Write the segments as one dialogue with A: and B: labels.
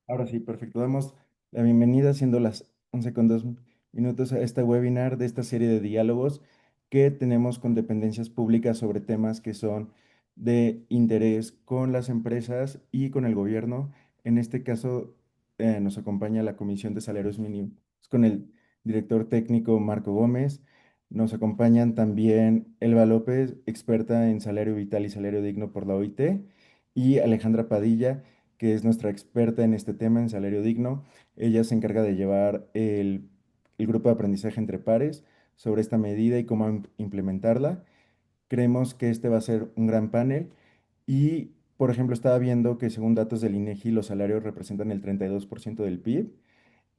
A: Ahora sí, perfecto. Damos la bienvenida, siendo las 11:02 a este webinar de esta serie de diálogos que tenemos con dependencias públicas sobre temas que son de interés con las empresas y con el gobierno. En este caso, nos acompaña la Comisión de Salarios Mínimos con el director técnico Marco Gómez. Nos acompañan también Elba López, experta en salario vital y salario digno por la OIT, y Alejandra Padilla, que es nuestra experta en este tema, en salario digno. Ella se encarga de llevar el grupo de aprendizaje entre pares sobre esta medida y cómo implementarla. Creemos que este va a ser un gran panel y, por ejemplo, estaba viendo que según datos del INEGI, los salarios representan el 32% del PIB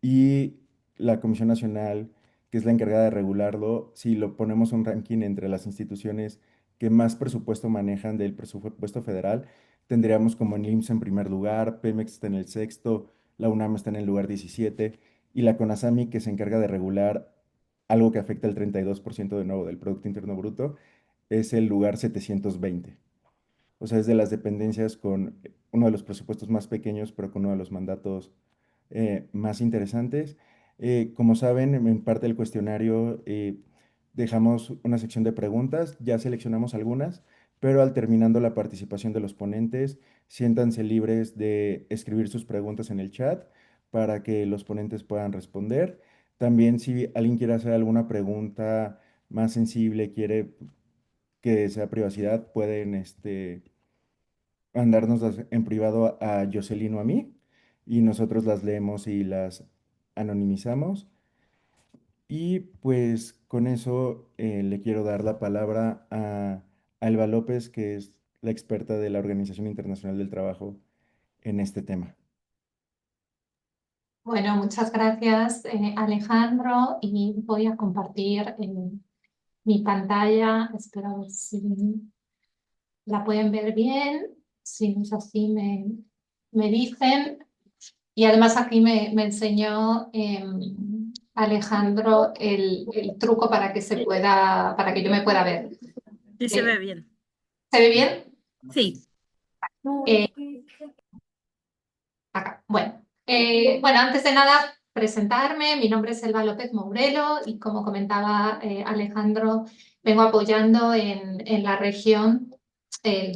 A: y la Comisión Nacional, que es la encargada de regularlo, si lo ponemos un ranking entre las instituciones que más presupuesto manejan del presupuesto federal, tendríamos como en IMSS en primer lugar, Pemex está en el sexto, la UNAM está en el lugar 17 y la CONASAMI, que se encarga de regular algo que afecta el 32% de nuevo del Producto Interno Bruto, es el lugar 720. O sea, es de las dependencias con uno de los presupuestos más pequeños, pero con uno de los mandatos más interesantes. Como saben, en parte del cuestionario dejamos una sección de preguntas, ya seleccionamos algunas, pero al terminando la participación de los ponentes, siéntanse libres de escribir sus preguntas en el chat para que los ponentes puedan responder. También si alguien quiere hacer alguna pregunta más sensible, quiere que sea privacidad, pueden mandárnoslas en privado a Jocelyn o a mí y nosotros las leemos y las anonimizamos. Y pues con eso le quiero dar la palabra a Alba López, que es la experta de la Organización Internacional del Trabajo en este tema.
B: Bueno, muchas gracias, Alejandro, y voy a compartir mi pantalla. Espero a ver si la pueden ver bien. Si no es así, me dicen. Y además aquí me enseñó Alejandro el truco para que para que yo me pueda ver.
C: Sí, se ve bien.
B: ¿Se ve bien?
C: Sí.
B: Eh, Acá. Bueno, antes de nada, presentarme. Mi nombre es Elba López Mourelo y como comentaba Alejandro, vengo apoyando en la región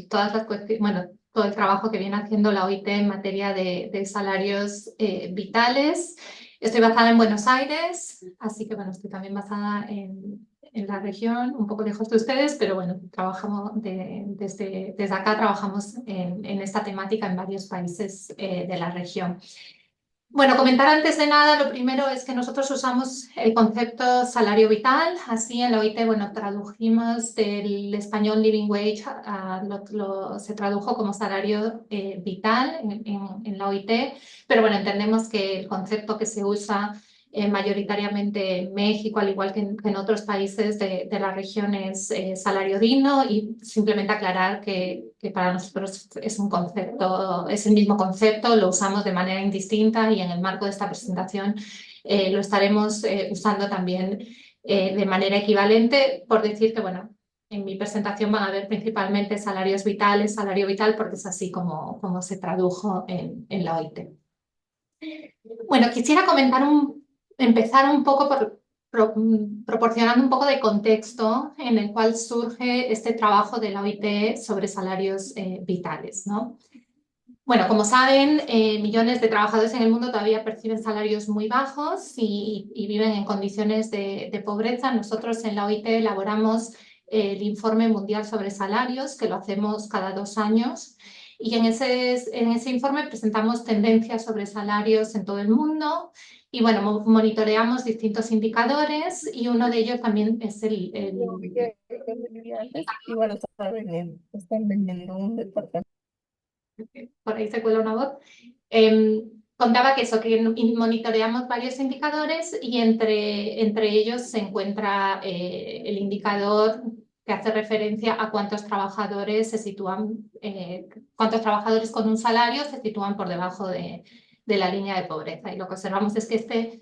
B: todas las bueno, todo el trabajo que viene haciendo la OIT en materia de salarios vitales. Estoy basada en Buenos Aires, así que bueno, estoy también basada en la región, un poco lejos de ustedes, pero bueno, trabajamos desde acá trabajamos en esta temática en varios países de la región. Bueno, comentar antes de nada, lo primero es que nosotros usamos el concepto salario vital, así en la OIT, bueno, tradujimos del español living wage, se tradujo como salario vital en la OIT, pero bueno, entendemos que el concepto que se usa mayoritariamente en México, al igual que en otros países de la región, es salario digno y simplemente aclarar que para nosotros es un concepto, es el mismo concepto, lo usamos de manera indistinta y en el marco de esta presentación lo estaremos usando también de manera equivalente, por decir que, bueno, en mi presentación van a ver principalmente salarios vitales, salario vital, porque es así como se tradujo en la OIT. Bueno, quisiera empezar un poco proporcionando un poco de contexto en el cual surge este trabajo de la OIT sobre salarios vitales, ¿no? Bueno, como saben, millones de trabajadores en el mundo todavía perciben salarios muy bajos y viven en condiciones de pobreza. Nosotros en la OIT elaboramos el Informe Mundial sobre Salarios, que lo hacemos cada 2 años, y en ese informe presentamos tendencias sobre salarios en todo el mundo y bueno, monitoreamos distintos indicadores y uno de ellos también es
C: Y bueno, están vendiendo un departamento.
B: por ahí se cuela una voz. Contaba que eso, que monitoreamos varios indicadores y entre ellos se encuentra el indicador que hace referencia a cuántos trabajadores cuántos trabajadores con un salario se sitúan por debajo de la línea de pobreza. Y lo que observamos es que este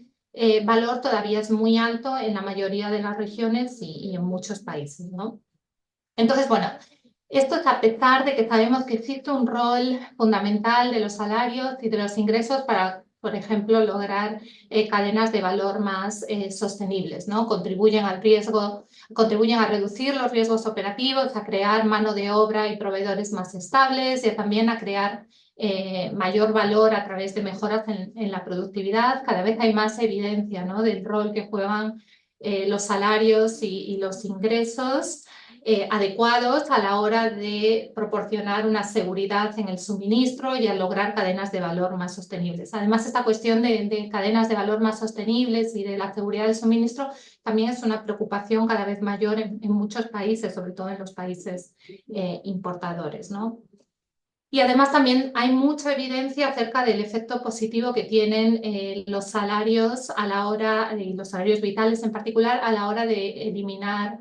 B: valor todavía es muy alto en la mayoría de las regiones y en muchos países, ¿no? Entonces, bueno, Esto es a pesar de que sabemos que existe un rol fundamental de los salarios y de los ingresos para, por ejemplo, lograr cadenas de valor más sostenibles, ¿no? Contribuyen al riesgo, contribuyen a reducir los riesgos operativos, a crear mano de obra y proveedores más estables y también a crear mayor valor a través de mejoras en la productividad. Cada vez hay más evidencia, ¿no?, del rol que juegan los salarios y los ingresos adecuados a la hora de proporcionar una seguridad en el suministro y a lograr cadenas de valor más sostenibles. Además, esta cuestión de cadenas de valor más sostenibles y de la seguridad del suministro también es una preocupación cada vez mayor en muchos países, sobre todo en los países importadores, ¿no? Y además también hay mucha evidencia acerca del efecto positivo que tienen los salarios a la hora, y los salarios vitales en particular, a la hora de eliminar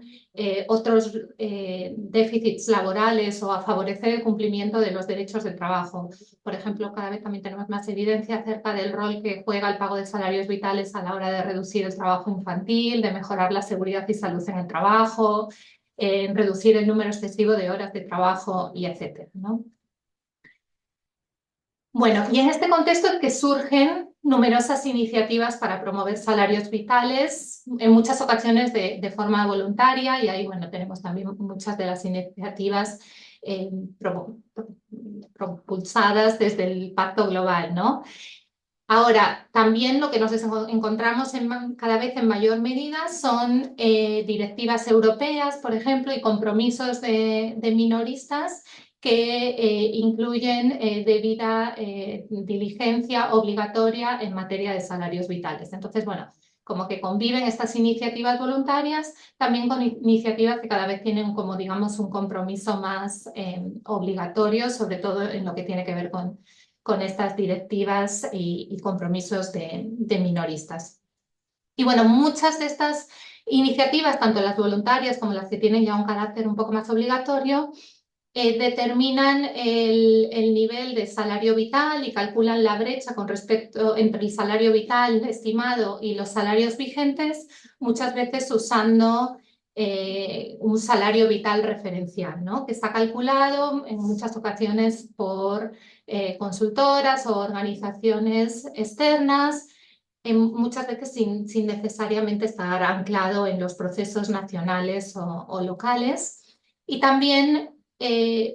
B: otros déficits laborales o a favorecer el cumplimiento de los derechos del trabajo. Por ejemplo, cada vez también tenemos más evidencia acerca del rol que juega el pago de salarios vitales a la hora de reducir el trabajo infantil, de mejorar la seguridad y salud en el trabajo, reducir el número excesivo de horas de trabajo y etcétera, ¿no? Bueno, y en este contexto es que surgen numerosas iniciativas para promover salarios vitales, en muchas ocasiones de forma voluntaria, y ahí, bueno, tenemos también muchas de las iniciativas propulsadas desde el Pacto Global, ¿no? Ahora, también lo que nos encontramos cada vez en mayor medida son directivas europeas, por ejemplo, y compromisos de minoristas que incluyen debida diligencia obligatoria en materia de salarios vitales. Entonces, bueno, como que conviven estas iniciativas voluntarias también con iniciativas que cada vez tienen como, digamos, un compromiso más obligatorio, sobre todo en lo que tiene que ver con estas directivas y compromisos de minoristas. Y bueno, muchas de estas iniciativas, tanto las voluntarias como las que tienen ya un carácter un poco más obligatorio, determinan el nivel de salario vital y calculan la brecha con respecto entre el salario vital estimado y los salarios vigentes, muchas veces usando un salario vital referencial, ¿no?, que está calculado en muchas ocasiones por consultoras o organizaciones externas, muchas veces sin necesariamente estar anclado en los procesos nacionales o locales. Y también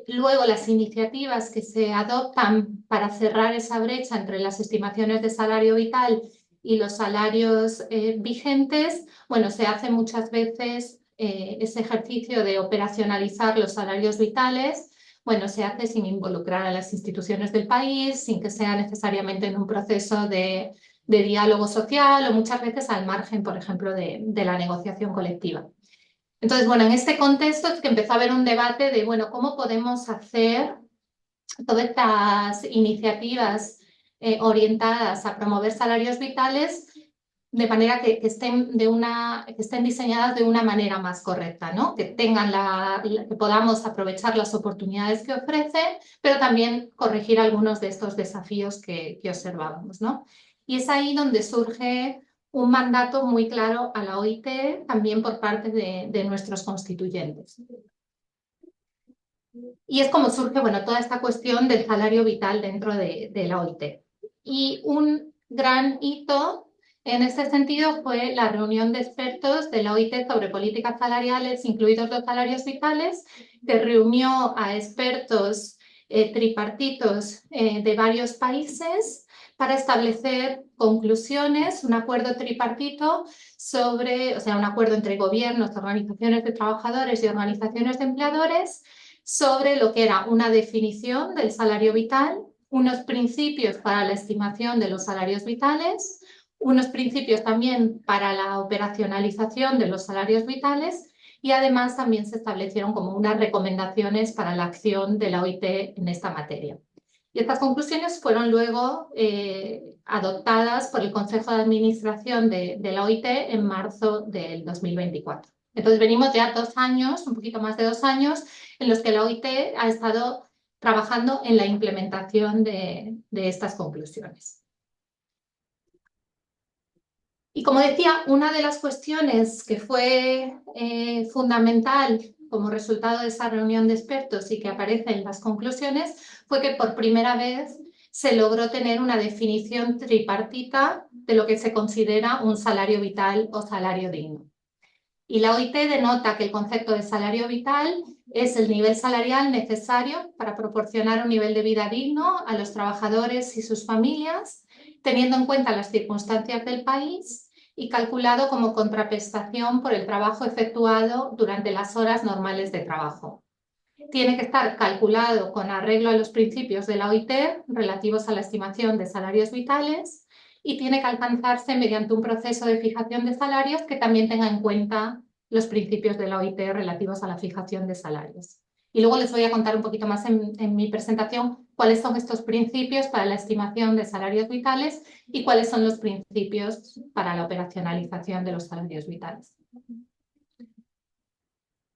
B: luego las iniciativas que se adoptan para cerrar esa brecha entre las estimaciones de salario vital y los salarios vigentes, bueno, se hace muchas veces ese ejercicio de operacionalizar los salarios vitales, bueno, se hace sin involucrar a las instituciones del país, sin que sea necesariamente en un proceso de diálogo social o muchas veces al margen, por ejemplo, de la negociación colectiva. Entonces, bueno, en este contexto es que empezó a haber un debate de, bueno, ¿cómo podemos hacer todas estas iniciativas orientadas a promover salarios vitales de manera que estén diseñadas de una manera más correcta, ¿no? Que tengan que podamos aprovechar las oportunidades que ofrecen, pero también corregir algunos de estos desafíos que observábamos, ¿no? Y es ahí donde surge un mandato muy claro a la OIT, también por parte de nuestros constituyentes. Y es como surge, bueno, toda esta cuestión del salario vital dentro de la OIT. Y un gran hito en este sentido fue la reunión de expertos de la OIT sobre políticas salariales, incluidos los salarios vitales, que reunió a expertos tripartitos de varios países para establecer conclusiones, un acuerdo tripartito sobre, o sea, un acuerdo entre gobiernos, organizaciones de trabajadores y organizaciones de empleadores sobre lo que era una definición del salario vital, unos principios para la estimación de los salarios vitales, unos principios también para la operacionalización de los salarios vitales y además también se establecieron como unas recomendaciones para la acción de la OIT en esta materia. Y estas conclusiones fueron luego adoptadas por el Consejo de Administración de la OIT en marzo del 2024. Entonces venimos ya 2 años, un poquito más de 2 años, en los que la OIT ha estado trabajando en la implementación de estas conclusiones. Y como decía, una de las cuestiones que fue fundamental como resultado de esa reunión de expertos y que aparece en las conclusiones, fue que por primera vez se logró tener una definición tripartita de lo que se considera un salario vital o salario digno. Y la OIT denota que el concepto de salario vital es el nivel salarial necesario para proporcionar un nivel de vida digno a los trabajadores y sus familias, teniendo en cuenta las circunstancias del país y calculado como contraprestación por el trabajo efectuado durante las horas normales de trabajo. Tiene que estar calculado con arreglo a los principios de la OIT relativos a la estimación de salarios vitales y tiene que alcanzarse mediante un proceso de fijación de salarios que también tenga en cuenta los principios de la OIT relativos a la fijación de salarios. Y luego les voy a contar un poquito más en mi presentación cuáles son estos principios para la estimación de salarios vitales y cuáles son los principios para la operacionalización de los salarios vitales.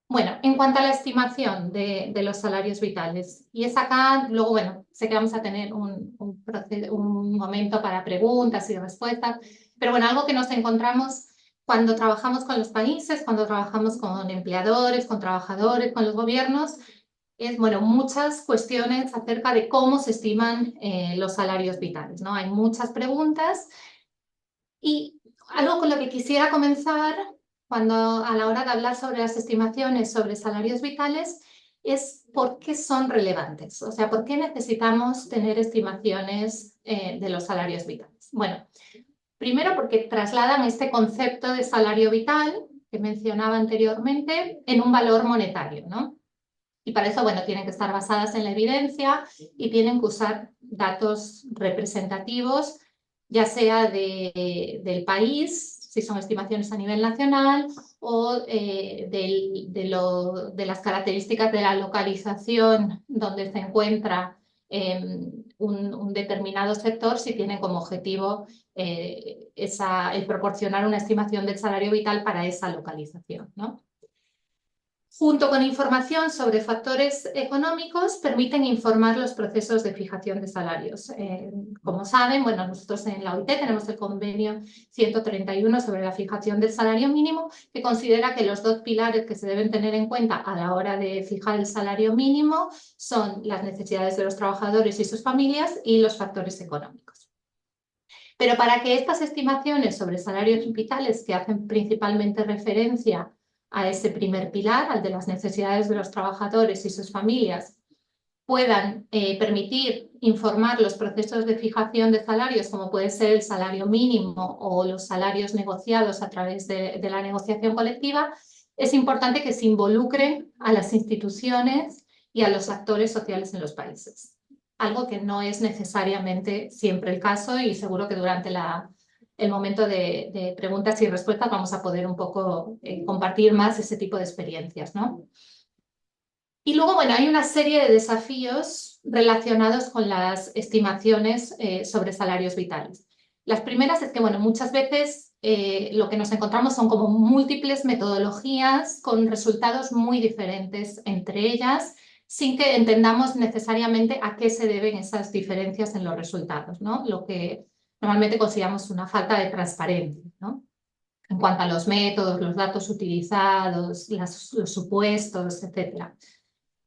B: Bueno, en cuanto a la estimación de los salarios vitales, y es acá, luego, bueno, sé que vamos a tener un momento para preguntas y respuestas, pero bueno, algo que nos encontramos cuando trabajamos con los países, cuando trabajamos con empleadores, con trabajadores, con los gobiernos, es, bueno, muchas cuestiones acerca de cómo se estiman los salarios vitales, ¿no? Hay muchas preguntas y algo con lo que quisiera comenzar cuando a la hora de hablar sobre las estimaciones sobre salarios vitales es por qué son relevantes, o sea, por qué necesitamos tener estimaciones de los salarios vitales. Bueno, primero porque trasladan este concepto de salario vital que mencionaba anteriormente en un valor monetario, ¿no? Y para eso, bueno, tienen que estar basadas en la evidencia y tienen que usar datos representativos, ya sea del país, si son estimaciones a nivel nacional, o de las características de la localización donde se encuentra un determinado sector, si tiene como objetivo el proporcionar una estimación del salario vital para esa localización, ¿no? Junto con información sobre factores económicos, permiten informar los procesos de fijación de salarios. Como saben, bueno, nosotros en la OIT tenemos el convenio 131 sobre la fijación del salario mínimo, que considera que los dos pilares que se deben tener en cuenta a la hora de fijar el salario mínimo son las necesidades de los trabajadores y sus familias y los factores económicos. Pero para que estas estimaciones sobre salarios vitales, que hacen principalmente referencia a ese primer pilar, al de las necesidades de los trabajadores y sus familias, puedan permitir informar los procesos de fijación de salarios, como puede ser el salario mínimo o los salarios negociados a través de la negociación colectiva, es importante que se involucren a las instituciones y a los actores sociales en los países. Algo que no es necesariamente siempre el caso y seguro que durante el momento de preguntas y respuestas vamos a poder un poco compartir más ese tipo de experiencias, ¿no? Y luego, bueno, hay una serie de desafíos relacionados con las estimaciones sobre salarios vitales. Las primeras es que, bueno, muchas veces lo que nos encontramos son como múltiples metodologías con resultados muy diferentes entre ellas, sin que entendamos necesariamente a qué se deben esas diferencias en los resultados, ¿no? Lo que normalmente consideramos una falta de transparencia, ¿no? En cuanto a los métodos, los datos utilizados, los supuestos, etcétera.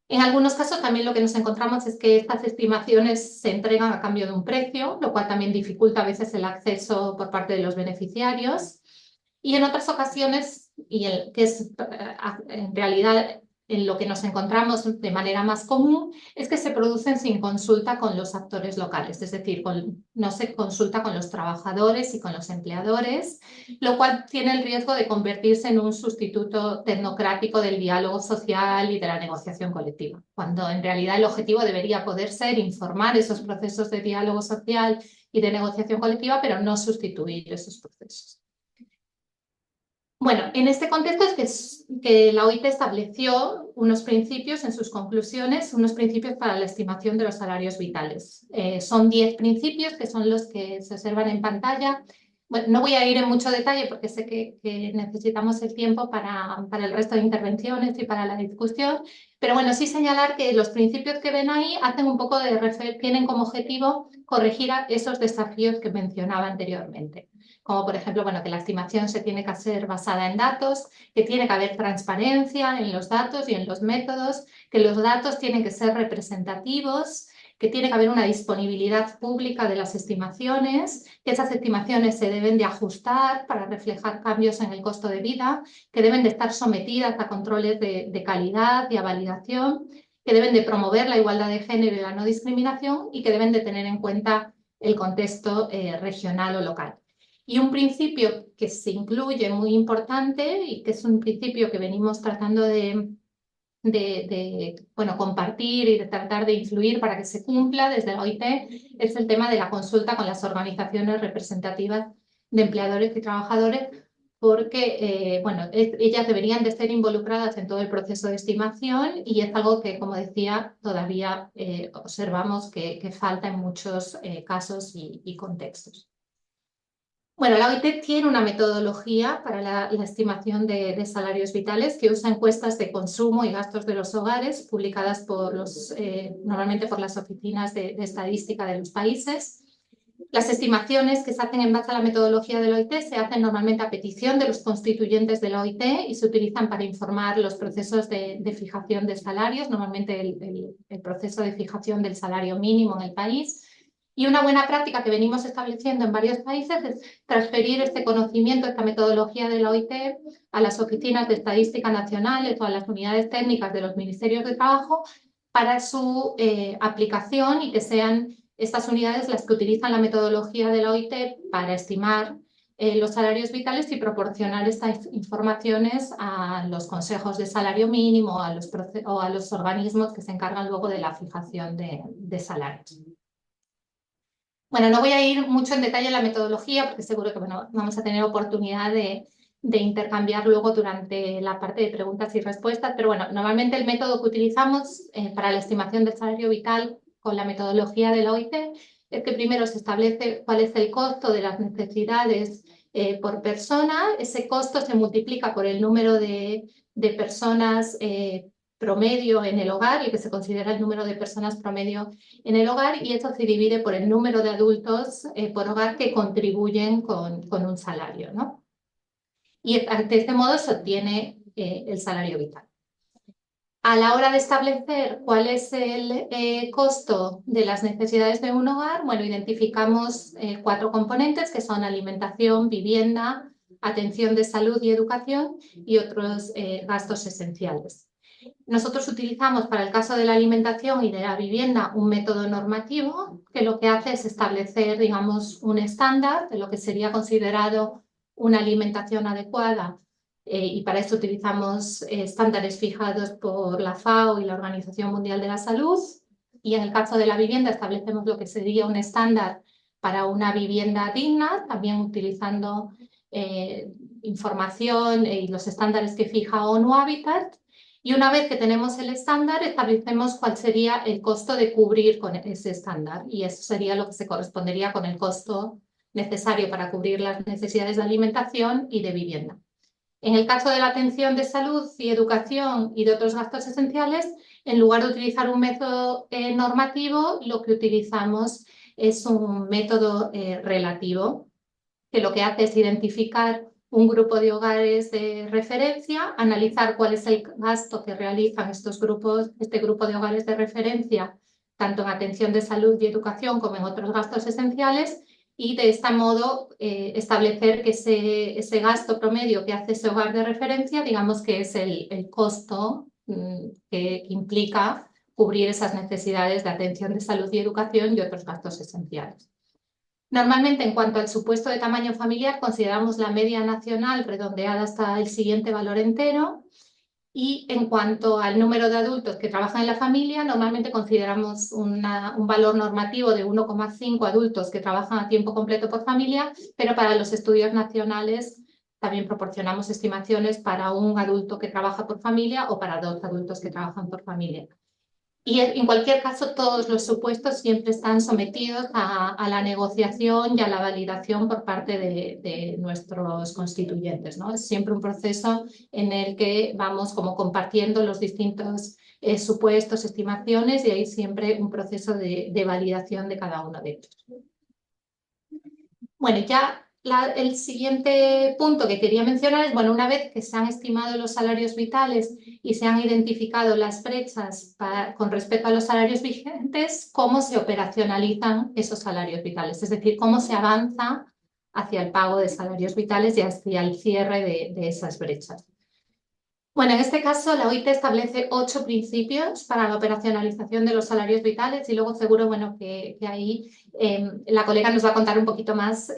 B: En algunos casos también lo que nos encontramos es que estas estimaciones se entregan a cambio de un precio, lo cual también dificulta a veces el acceso por parte de los beneficiarios. Y en otras ocasiones, que es en realidad en lo que nos encontramos de manera más común, es que se producen sin consulta con los actores locales, es decir, no se consulta con los trabajadores y con los empleadores, lo cual tiene el riesgo de convertirse en un sustituto tecnocrático del diálogo social y de la negociación colectiva, cuando en realidad el objetivo debería poder ser informar esos procesos de diálogo social y de negociación colectiva, pero no sustituir esos procesos. Bueno, en este contexto es que la OIT estableció unos principios en sus conclusiones, unos principios para la estimación de los salarios vitales. Son 10 principios que son los que se observan en pantalla. Bueno, no voy a ir en mucho detalle porque sé que necesitamos el tiempo para el resto de intervenciones y para la discusión, pero bueno, sí señalar que los principios que ven ahí hacen un poco tienen como objetivo corregir esos desafíos que mencionaba anteriormente. como por ejemplo, bueno, que la estimación se tiene que hacer basada en datos, que tiene que haber transparencia en los datos y en los métodos, que los datos tienen que ser representativos, que tiene que haber una disponibilidad pública de las estimaciones, que esas estimaciones se deben de ajustar para reflejar cambios en el costo de vida, que deben de estar sometidas a controles de calidad y a validación, que deben de promover la igualdad de género y la no discriminación y que deben de tener en cuenta el contexto regional o local. Y un principio que se incluye muy importante y que es un principio que venimos tratando de compartir y de tratar de influir para que se cumpla desde la OIT es el tema de la consulta con las organizaciones representativas de empleadores y trabajadores, porque ellas deberían de ser involucradas en todo el proceso de estimación y es algo que, como decía, todavía observamos que falta en muchos casos y contextos. Bueno, la OIT tiene una metodología para la estimación de salarios vitales que usa encuestas de consumo y gastos de los hogares publicadas normalmente por las oficinas de estadística de los países. Las estimaciones que se hacen en base a la metodología de la OIT se hacen normalmente a petición de los constituyentes de la OIT y se utilizan para informar los procesos de fijación de salarios, normalmente el proceso de fijación del salario mínimo en el país. Y una buena práctica que venimos estableciendo en varios países es transferir este conocimiento, esta metodología de la OIT a las oficinas de estadística nacionales o a las unidades técnicas de los ministerios de trabajo para su aplicación y que sean estas unidades las que utilizan la metodología de la OIT para estimar los salarios vitales y proporcionar estas informaciones a los consejos de salario mínimo o a los organismos que se encargan luego de la fijación de salarios. Bueno, no voy a ir mucho en detalle en la metodología porque seguro que vamos a tener oportunidad de intercambiar luego durante la parte de preguntas y respuestas, pero bueno, normalmente el método que utilizamos para la estimación del salario vital con la metodología de la OIT es que primero se establece cuál es el costo de las necesidades por persona, ese costo se multiplica por el número de personas promedio en el hogar, el que se considera el número de personas promedio en el hogar, y esto se divide por el número de adultos por hogar que contribuyen con un salario, ¿no? Y de este modo se obtiene el salario vital. A la hora de establecer cuál es el costo de las necesidades de un hogar, bueno, identificamos 4 componentes que son alimentación, vivienda, atención de salud y educación y otros gastos esenciales. Nosotros utilizamos para el caso de la alimentación y de la vivienda un método normativo que lo que hace es establecer, digamos, un estándar de lo que sería considerado una alimentación adecuada y para esto utilizamos estándares fijados por la FAO y la Organización Mundial de la Salud, y en el caso de la vivienda establecemos lo que sería un estándar para una vivienda digna, también utilizando información y los estándares que fija ONU Habitat. Y una vez que tenemos el estándar, establecemos cuál sería el costo de cubrir con ese estándar. Y eso sería lo que se correspondería con el costo necesario para cubrir las necesidades de alimentación y de vivienda. En el caso de la atención de salud y educación y de otros gastos esenciales, en lugar de utilizar un método normativo, lo que utilizamos es un método relativo, que lo que hace es identificar un grupo de hogares de referencia, analizar cuál es el gasto que realizan este grupo de hogares de referencia, tanto en atención de salud y educación como en otros gastos esenciales, y de este modo establecer que ese gasto promedio que hace ese hogar de referencia, digamos que es el costo que implica cubrir esas necesidades de atención de salud y educación y otros gastos esenciales. Normalmente, en cuanto al supuesto de tamaño familiar, consideramos la media nacional redondeada hasta el siguiente valor entero, y en cuanto al número de adultos que trabajan en la familia, normalmente consideramos un valor normativo de 1,5 adultos que trabajan a tiempo completo por familia, pero para los estudios nacionales también proporcionamos estimaciones para un adulto que trabaja por familia o para 2 adultos que trabajan por familia. Y en cualquier caso, todos los supuestos siempre están sometidos a la negociación y a la validación por parte de nuestros constituyentes, ¿no? Es siempre un proceso en el que vamos como compartiendo los distintos supuestos, estimaciones, y hay siempre un proceso de validación de cada uno de ellos. Bueno, ya El siguiente punto que quería mencionar es, bueno, una vez que se han estimado los salarios vitales y se han identificado las brechas con respecto a los salarios vigentes, ¿cómo se operacionalizan esos salarios vitales? Es decir, ¿cómo se avanza hacia el pago de salarios vitales y hacia el cierre de esas brechas? Bueno, en este caso la OIT establece 8 principios para la operacionalización de los salarios vitales y luego seguro, bueno, que ahí la colega nos va a contar un poquito más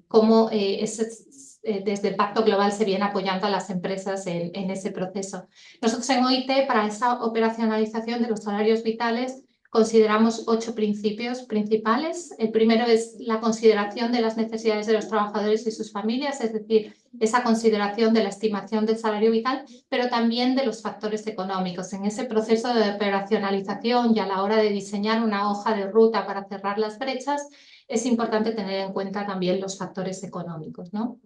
B: cómo desde el Pacto Global se viene apoyando a las empresas en ese proceso. Nosotros en OIT, para esa operacionalización de los salarios vitales, consideramos 8 principios principales. El primero es la consideración de las necesidades de los trabajadores y sus familias, es decir, esa consideración de la estimación del salario vital, pero también de los factores económicos. En ese proceso de operacionalización y a la hora de diseñar una hoja de ruta para cerrar las brechas, es importante tener en cuenta también los factores económicos, ¿no?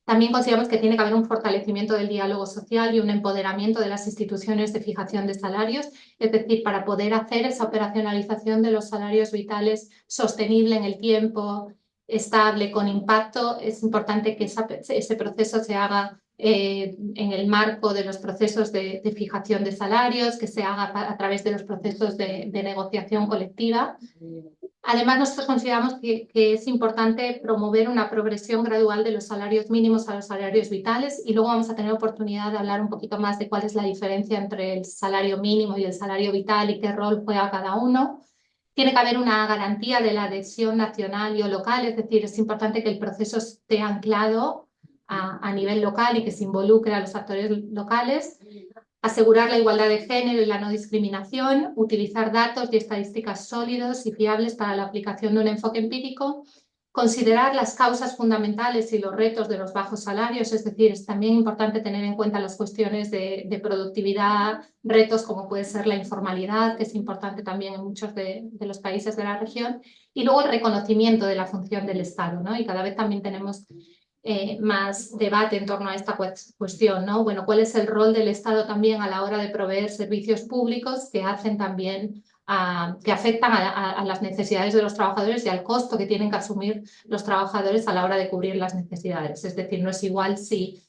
B: También consideramos que tiene que haber un fortalecimiento del diálogo social y un empoderamiento de las instituciones de fijación de salarios, es decir, para poder hacer esa operacionalización de los salarios vitales sostenible en el tiempo, estable, con impacto, es importante que ese proceso se haga en el marco de los procesos de fijación de salarios, que se haga a través de los procesos de negociación colectiva. Además, nosotros consideramos que es importante promover una progresión gradual de los salarios mínimos a los salarios vitales y luego vamos a tener oportunidad de hablar un poquito más de cuál es la diferencia entre el salario mínimo y el salario vital y qué rol juega cada uno. Tiene que haber una garantía de la adhesión nacional y o local, es decir, es importante que el proceso esté anclado a nivel local y que se involucre a los actores locales. Asegurar la igualdad de género y la no discriminación, utilizar datos y estadísticas sólidos y fiables para la aplicación de un enfoque empírico, considerar las causas fundamentales y los retos de los bajos salarios, es decir, es también importante tener en cuenta las cuestiones de productividad, retos como puede ser la informalidad, que es importante también en muchos de los países de la región, y luego el reconocimiento de la función del Estado, ¿no? Y cada vez también tenemos más debate en torno a esta cuestión, ¿no? Bueno, ¿cuál es el rol del Estado también a la hora de proveer servicios públicos que hacen también, que afectan a las necesidades de los trabajadores y al costo que tienen que asumir los trabajadores a la hora de cubrir las necesidades? Es decir, no es igual si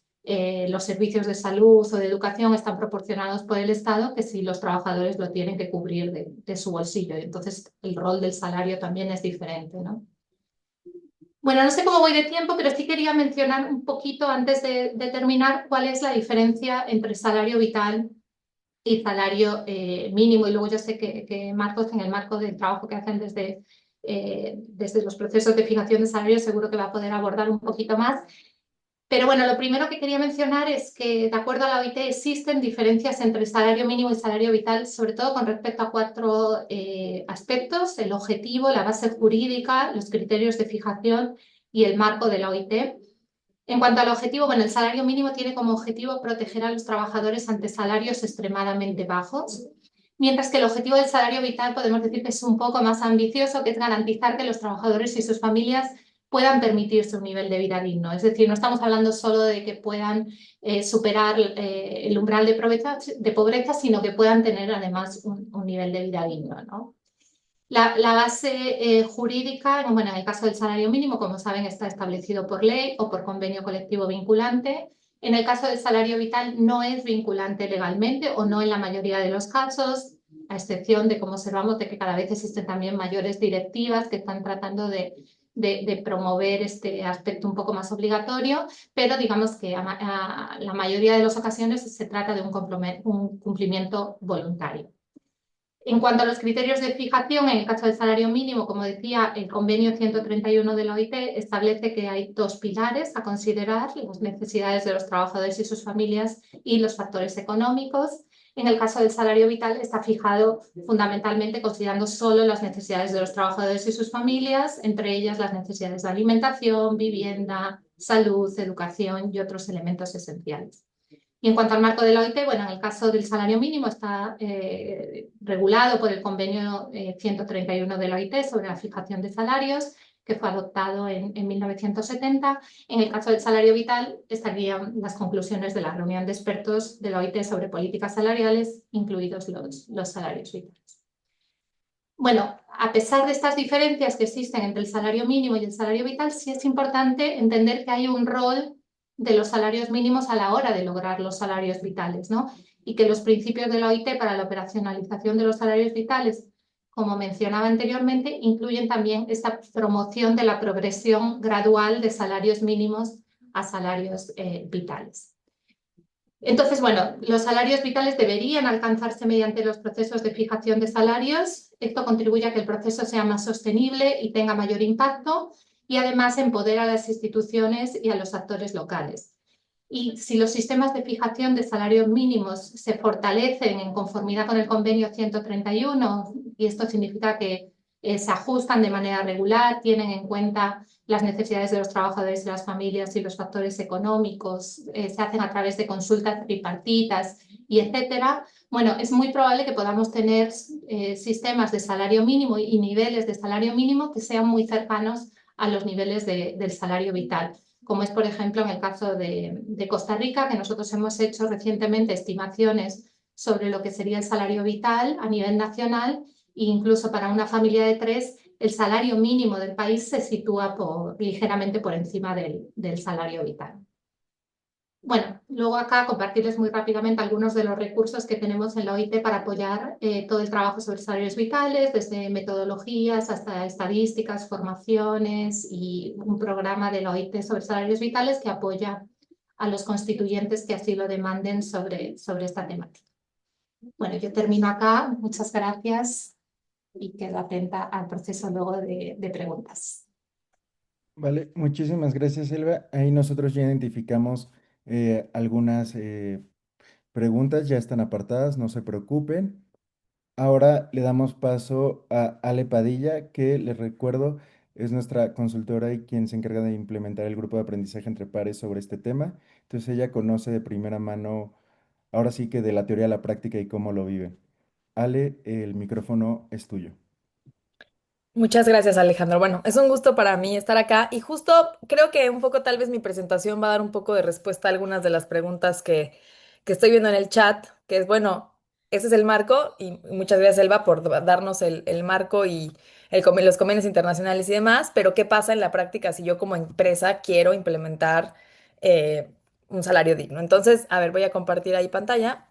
B: los servicios de salud o de educación están proporcionados por el Estado que si los trabajadores lo tienen que cubrir de su bolsillo. Entonces, el rol del salario también es diferente, ¿no? Bueno, no sé cómo voy de tiempo, pero sí quería mencionar un poquito antes de terminar cuál es la diferencia entre salario vital y salario mínimo. Y luego yo sé que Marcos, en el marco del trabajo que hacen desde los procesos de fijación de salario, seguro que va a poder abordar un poquito más. Pero bueno, lo primero que quería mencionar es que, de acuerdo a la OIT, existen diferencias entre salario mínimo y salario vital, sobre todo con respecto a 4 aspectos: el objetivo, la base jurídica, los criterios de fijación y el marco de la OIT. En cuanto al objetivo, bueno, el salario mínimo tiene como objetivo proteger a los trabajadores ante salarios extremadamente bajos, mientras que el objetivo del salario vital podemos decir que es un poco más ambicioso, que es garantizar que los trabajadores y sus familias puedan permitirse un nivel de vida digno. Es decir, no estamos hablando solo de que puedan superar el umbral de pobreza, sino que puedan tener además un nivel de vida digno, ¿no? La base jurídica, bueno, en el caso del salario mínimo, como saben, está establecido por ley o por convenio colectivo vinculante. En el caso del salario vital no es vinculante legalmente o no en la mayoría de los casos, a excepción de, como observamos, de que cada vez existen también mayores directivas que están tratando de promover este aspecto un poco más obligatorio, pero digamos que a la mayoría de las ocasiones se trata de un cumplimiento voluntario. En cuanto a los criterios de fijación, en el caso del salario mínimo, como decía, el convenio 131 de la OIT establece que hay 2 pilares a considerar: las necesidades de los trabajadores y sus familias y los factores económicos. En el caso del salario vital está fijado fundamentalmente considerando solo las necesidades de los trabajadores y sus familias, entre ellas las necesidades de alimentación, vivienda, salud, educación y otros elementos esenciales. Y en cuanto al marco de la OIT, bueno, en el caso del salario mínimo está regulado por el convenio 131 de la OIT sobre la fijación de salarios, que fue adoptado en 1970. En el caso del salario vital estarían las conclusiones de la reunión de expertos de la OIT sobre políticas salariales, incluidos los salarios vitales. Bueno, a pesar de estas diferencias que existen entre el salario mínimo y el salario vital, sí es importante entender que hay un rol de los salarios mínimos a la hora de lograr los salarios vitales, ¿no? Y que los principios de la OIT para la operacionalización de los salarios vitales, como mencionaba anteriormente, incluyen también esta promoción de la progresión gradual de salarios mínimos a salarios vitales. Entonces, bueno, los salarios vitales deberían alcanzarse mediante los procesos de fijación de salarios. Esto contribuye a que el proceso sea más sostenible y tenga mayor impacto y además empodera a las instituciones y a los actores locales. Y si los sistemas de fijación de salarios mínimos se fortalecen en conformidad con el convenio 131, y esto significa que se ajustan de manera regular, tienen en cuenta las necesidades de los trabajadores y las familias y los factores económicos, se hacen a través de consultas tripartitas y etcétera, bueno, es muy probable que podamos tener sistemas de salario mínimo y niveles de salario mínimo que sean muy cercanos a los niveles del salario vital, como es, por ejemplo, en el caso de Costa Rica, que nosotros hemos hecho recientemente estimaciones sobre lo que sería el salario vital a nivel nacional, e incluso para una familia de tres, el salario mínimo del país se sitúa ligeramente por encima del salario vital. Bueno, luego acá compartirles muy rápidamente algunos de los recursos que tenemos en la OIT para apoyar todo el trabajo sobre salarios vitales, desde metodologías hasta estadísticas, formaciones y un programa de la OIT sobre salarios vitales que apoya a los constituyentes que así lo demanden sobre esta temática. Bueno, yo termino acá. Muchas gracias y quedo atenta al proceso luego de preguntas.
A: Vale, muchísimas gracias, Elba. Ahí nosotros ya identificamos algunas preguntas, ya están apartadas, no se preocupen. Ahora le damos paso a Ale Padilla, que les recuerdo es nuestra consultora y quien se encarga de implementar el grupo de aprendizaje entre pares sobre este tema. Entonces ella conoce de primera mano, ahora sí que de la teoría a la práctica y cómo lo vive. Ale, el micrófono es tuyo.
D: Muchas gracias, Alejandro. Bueno, es un gusto para mí estar acá y justo creo que un poco tal vez mi presentación va a dar un poco de respuesta a algunas de las preguntas que estoy viendo en el chat, que es, bueno, ese es el marco y muchas gracias, Elba, por darnos el marco y los convenios internacionales y demás, pero ¿qué pasa en la práctica si yo como empresa quiero implementar un salario digno? Entonces, a ver, voy a compartir ahí pantalla.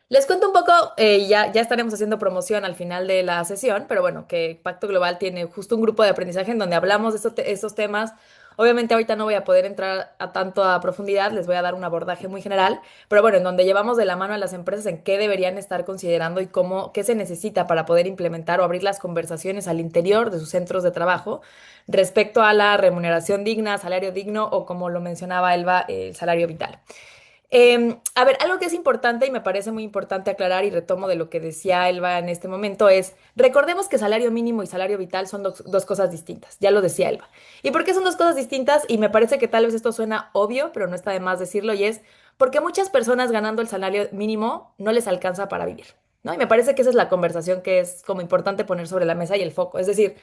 D: Les cuento un poco, ya estaremos haciendo promoción al final de la sesión, pero bueno, que Pacto Global tiene justo un grupo de aprendizaje en donde hablamos de estos temas. Obviamente ahorita no voy a poder entrar a tanto a profundidad, les voy a dar un abordaje muy general, pero bueno, en donde llevamos de la mano a las empresas en qué deberían estar considerando y cómo, qué se necesita para poder implementar o abrir las conversaciones al interior de sus centros de trabajo respecto a la remuneración digna, salario digno o como lo mencionaba Elba, el salario vital. A ver, algo que es importante y me parece muy importante aclarar y retomo de lo que decía Elba en este momento es, recordemos que salario mínimo y salario vital son dos cosas distintas, ya lo decía Elba. ¿Y por qué son dos cosas distintas? Y me parece que tal vez esto suena obvio, pero no está de más decirlo, y es porque muchas personas ganando el salario mínimo no les alcanza para vivir, ¿no? Y me parece que esa es la conversación que es como importante poner sobre la mesa y el foco. Es decir,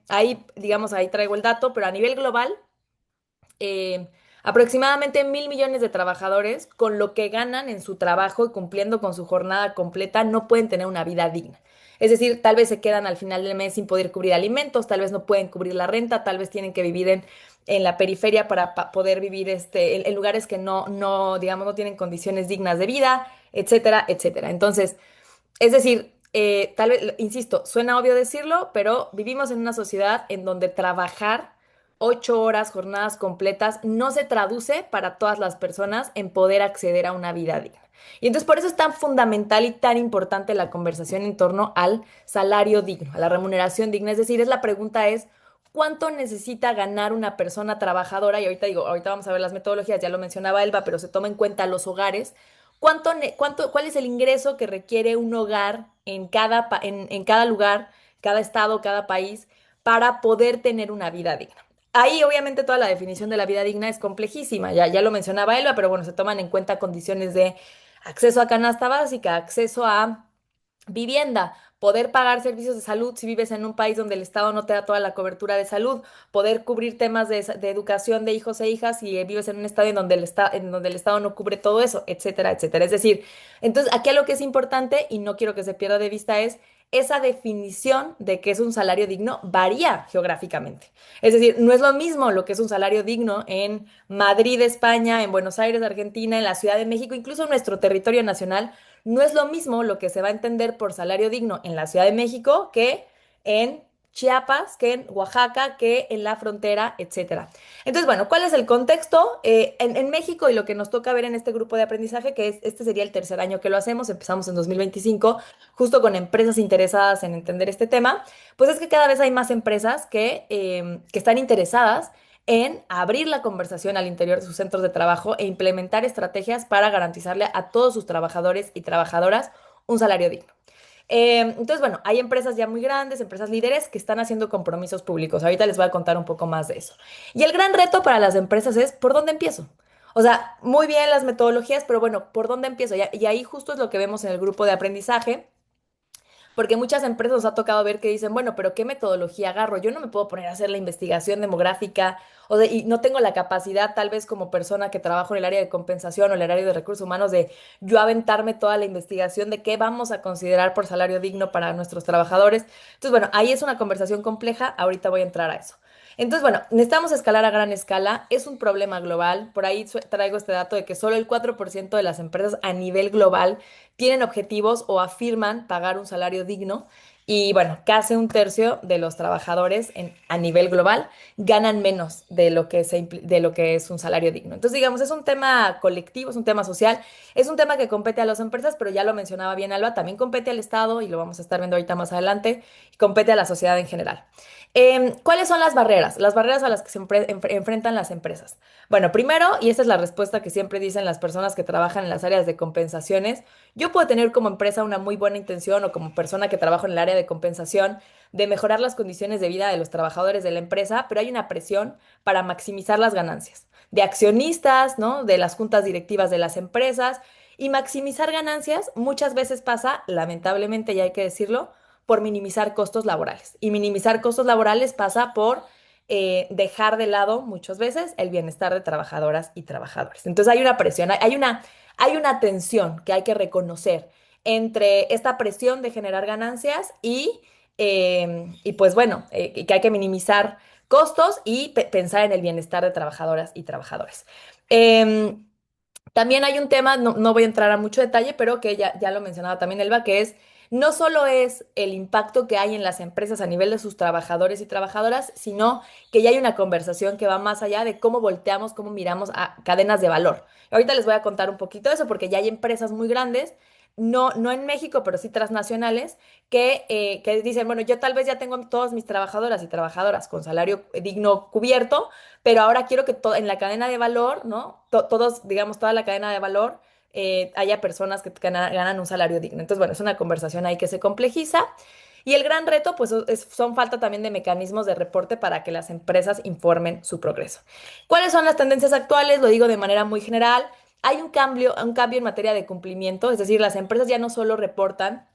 D: ahí, digamos, ahí traigo el dato, pero a nivel global eh, aproximadamente 1.000 millones de trabajadores con lo que ganan en su trabajo y cumpliendo con su jornada completa no pueden tener una vida digna. Es decir, tal vez se quedan al final del mes sin poder cubrir alimentos, tal vez no pueden cubrir la renta, tal vez tienen que vivir en la periferia para poder vivir en lugares que digamos, no tienen condiciones dignas de vida, etcétera, etcétera. Entonces, es decir, tal vez, insisto, suena obvio decirlo, pero vivimos en una sociedad en donde trabajar 8 horas, jornadas completas, no se traduce para todas las personas en poder acceder a una vida digna. Y entonces por eso es tan fundamental y tan importante la conversación en torno al salario digno, a la remuneración digna. Es decir, la pregunta es, ¿cuánto necesita ganar una persona trabajadora? Y ahorita vamos a ver las metodologías, ya lo mencionaba Elba, pero se toma en cuenta los hogares. ¿Cuál es el ingreso que requiere un hogar en cada lugar, cada estado, cada país, para poder tener una vida digna? Ahí, obviamente, toda la definición de la vida digna es complejísima, ya lo mencionaba Elba, pero bueno, se toman en cuenta condiciones de acceso a canasta básica, acceso a vivienda, poder pagar servicios de salud si vives en un país donde el Estado no te da toda la cobertura de salud, poder cubrir temas de educación de hijos e hijas si vives en un estado en donde el Estado no cubre todo eso, etcétera, etcétera. Es decir, entonces aquí lo que es importante y no quiero que se pierda de vista es esa definición de qué es un salario digno varía geográficamente. Es decir, no es lo mismo lo que es un salario digno en Madrid, España, en Buenos Aires, Argentina, en la Ciudad de México, incluso en nuestro territorio nacional. No es lo mismo lo que se va a entender por salario digno en la Ciudad de México que en Chiapas, que en Oaxaca, que en la frontera, etcétera. Entonces, bueno, ¿cuál es el contexto? En México y lo que nos toca ver en este grupo de aprendizaje, que es, este sería el tercer año que lo hacemos, empezamos en 2025, justo con empresas interesadas en entender este tema, pues es que cada vez hay más empresas que están interesadas en abrir la conversación al interior de sus centros de trabajo e implementar estrategias para garantizarle a todos sus trabajadores y trabajadoras un salario digno. Entonces, bueno, hay empresas ya muy grandes, empresas líderes que están haciendo compromisos públicos. Ahorita les voy a contar un poco más de eso. Y el gran reto para las empresas es, ¿por dónde empiezo? O sea, muy bien las metodologías, pero bueno, ¿por dónde empiezo? Y ahí justo es lo que vemos en el grupo de aprendizaje, porque muchas empresas nos ha tocado ver que dicen, bueno, pero ¿qué metodología agarro? Yo no me puedo poner a hacer la investigación demográfica y no tengo la capacidad, tal vez como persona que trabajo en el área de compensación o el área de recursos humanos, de yo aventarme toda la investigación de qué vamos a considerar por salario digno para nuestros trabajadores. Entonces, bueno, ahí es una conversación compleja, ahorita voy a entrar a eso. Entonces, bueno, necesitamos escalar a gran escala, es un problema global, por ahí traigo este dato de que solo el 4% de las empresas a nivel global tienen objetivos o afirman pagar un salario digno. Y bueno, casi un tercio de los trabajadores a nivel global ganan menos de lo de lo que es un salario digno. Entonces, digamos, es un tema colectivo, es un tema social, es un tema que compete a las empresas, pero ya lo mencionaba bien Alba, también compete al Estado, y lo vamos a estar viendo ahorita más adelante, y compete a la sociedad en general. ¿Cuáles son las barreras? Las barreras a las que se enfrentan las empresas. Bueno, primero, y esta es la respuesta que siempre dicen las personas que trabajan en las áreas de compensaciones, yo puedo tener como empresa una muy buena intención o como persona que trabajo en el área de compensación de mejorar las condiciones de vida de los trabajadores de la empresa, pero hay una presión para maximizar las ganancias de accionistas, ¿no? De las juntas directivas de las empresas, y maximizar ganancias muchas veces pasa, lamentablemente, ya hay que decirlo, por minimizar costos laborales. Y minimizar costos laborales pasa por dejar de lado muchas veces el bienestar de trabajadoras y trabajadores. Entonces hay una presión, hay una tensión que hay que reconocer entre esta presión de generar ganancias y pues bueno, que hay que minimizar costos y pensar en el bienestar de trabajadoras y trabajadores. Em, También hay un tema, no voy a entrar a mucho detalle, pero que ya lo mencionaba también Elba, que es no solo es el impacto que hay en las empresas a nivel de sus trabajadores y trabajadoras, sino que ya hay una conversación que va más allá de cómo volteamos, cómo miramos a cadenas de valor. Ahorita les voy a contar un poquito de eso porque ya hay empresas muy grandes, no en México, pero sí transnacionales, que dicen, bueno, yo tal vez ya tengo todas mis trabajadoras y trabajadoras con salario digno cubierto, pero ahora quiero que en la cadena de valor, ¿no? Todos, digamos, toda la cadena de valor, haya personas que ganan un salario digno. Entonces, bueno, es una conversación ahí que se complejiza. Y el gran reto, pues, son falta también de mecanismos de reporte para que las empresas informen su progreso. ¿Cuáles son las tendencias actuales? Lo digo de manera muy general. Hay un cambio en materia de cumplimiento, es decir, las empresas ya no solo reportan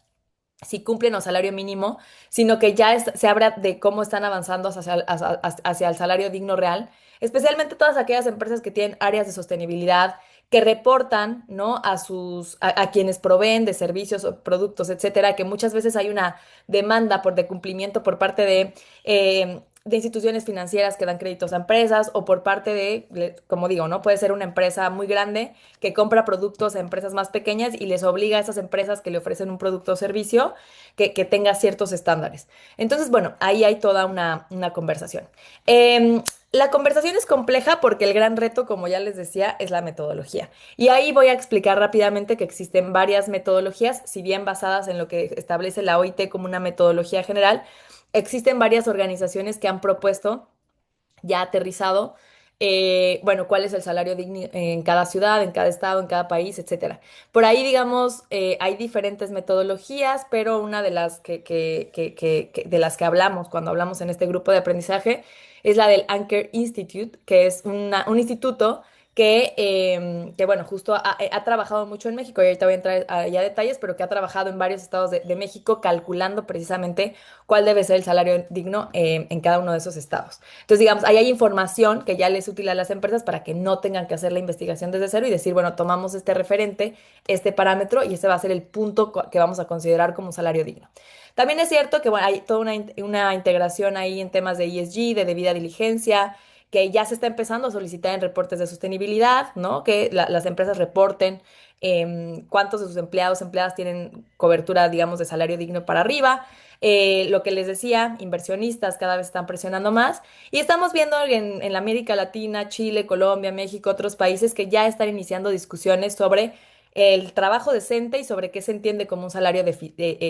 D: si cumplen o salario mínimo, sino que ya se habla de cómo están avanzando hacia el salario digno real, especialmente todas aquellas empresas que tienen áreas de sostenibilidad, que reportan, ¿no? A quienes proveen de servicios o productos, etcétera, que muchas veces hay una demanda de cumplimiento por parte de instituciones financieras que dan créditos a empresas o por parte como digo, ¿no? Puede ser una empresa muy grande que compra productos a empresas más pequeñas y les obliga a esas empresas que le ofrecen un producto o servicio que tenga ciertos estándares. Entonces, bueno, ahí hay toda una conversación. La conversación es compleja porque el gran reto, como ya les decía, es la metodología. Y ahí voy a explicar rápidamente que existen varias metodologías, si bien basadas en lo que establece la OIT como una metodología general, existen varias organizaciones que han propuesto ya aterrizado, bueno, cuál es el salario digno en cada ciudad, en cada estado, en cada país, etcétera. Por ahí, digamos, hay diferentes metodologías, pero una de las de las que hablamos cuando hablamos en este grupo de aprendizaje es la del Anchor Institute, que es un instituto que bueno, justo ha trabajado mucho en México y ahorita voy a entrar ya a detalles, pero que ha trabajado en varios estados de México calculando precisamente cuál debe ser el salario digno en cada uno de esos estados. Entonces, digamos, ahí hay información que ya les es útil a las empresas para que no tengan que hacer la investigación desde cero y decir, bueno, tomamos este referente, este parámetro y ese va a ser el punto que vamos a considerar como un salario digno. También es cierto que bueno, hay toda una integración ahí en temas de ESG, de debida diligencia, que ya se está empezando a solicitar en reportes de sostenibilidad, ¿no? Que las empresas reporten cuántos de sus empleados, empleadas tienen cobertura, digamos, de salario digno para arriba. Lo que les decía, inversionistas cada vez están presionando más. Y estamos viendo en la América Latina, Chile, Colombia, México, otros países que ya están iniciando discusiones sobre el trabajo decente y sobre qué se entiende como un salario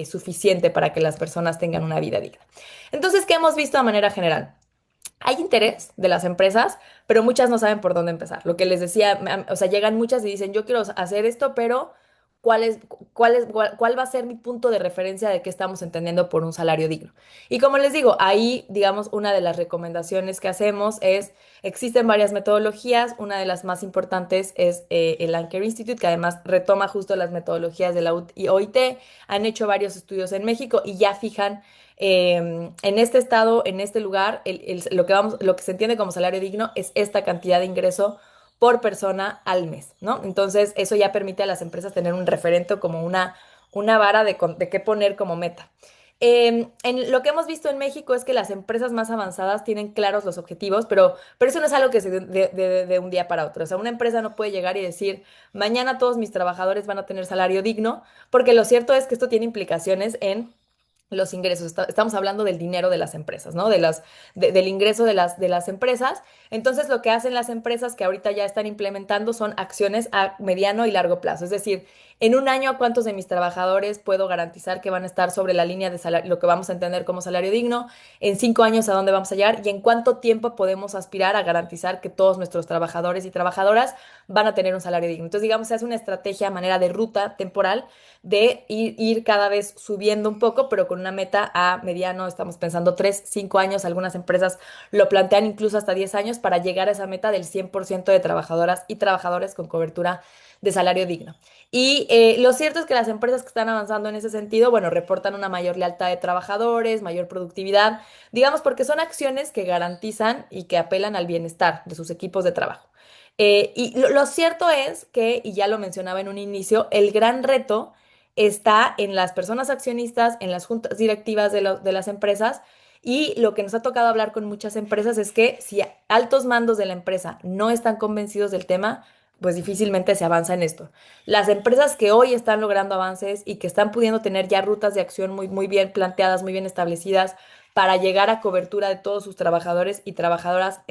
D: suficiente para que las personas tengan una vida digna. Entonces, ¿qué hemos visto de manera general? Hay interés de las empresas, pero muchas no saben por dónde empezar. Lo que les decía, o sea, llegan muchas y dicen, yo quiero hacer esto, pero ¿cuál es, cuál va a ser mi punto de referencia de qué estamos entendiendo por un salario digno? Y como les digo, ahí, digamos, una de las recomendaciones que hacemos es, existen varias metodologías, una de las más importantes es el Anker Institute, que además retoma justo las metodologías de la OIT, han hecho varios estudios en México y ya fijan en este estado, en este lugar, lo que se entiende como salario digno es esta cantidad de ingreso por persona al mes, ¿no? Entonces, eso ya permite a las empresas tener un referente o como una vara de qué poner como meta. En lo que hemos visto en México es que las empresas más avanzadas tienen claros los objetivos, pero eso no es algo que se de un día para otro. O sea, una empresa no puede llegar y decir, mañana todos mis trabajadores van a tener salario digno, porque lo cierto es que esto tiene implicaciones en los ingresos. Estamos hablando del dinero de las empresas, ¿no? Del ingreso de las empresas. Entonces, lo que hacen las empresas que ahorita ya están implementando son acciones a mediano y largo plazo. Es decir, en un año, ¿a cuántos de mis trabajadores puedo garantizar que van a estar sobre la línea de salario, lo que vamos a entender como salario digno? En 5 años, ¿a dónde vamos a llegar? Y en cuánto tiempo podemos aspirar a garantizar que todos nuestros trabajadores y trabajadoras van a tener un salario digno. Entonces, digamos, se hace una estrategia a manera de ruta temporal de ir cada vez subiendo un poco, pero con una meta a mediano, estamos pensando 3, 5 años, algunas empresas lo plantean incluso hasta 10 años para llegar a esa meta del 100% de trabajadoras y trabajadores con cobertura de salario digno. Y lo cierto es que las empresas que están avanzando en ese sentido, bueno, reportan una mayor lealtad de trabajadores, mayor productividad, digamos, porque son acciones que garantizan y que apelan al bienestar de sus equipos de trabajo. Y lo cierto es que, y ya lo mencionaba en un inicio, el gran reto está en las personas accionistas, en las juntas directivas de las empresas. Y lo que nos ha tocado hablar con muchas empresas es que si altos mandos de la empresa no están convencidos del tema, pues difícilmente se avanza en esto. Las empresas que hoy están logrando avances y que están pudiendo tener ya rutas de acción muy bien planteadas, muy bien establecidas para llegar a cobertura de todos sus trabajadores y trabajadoras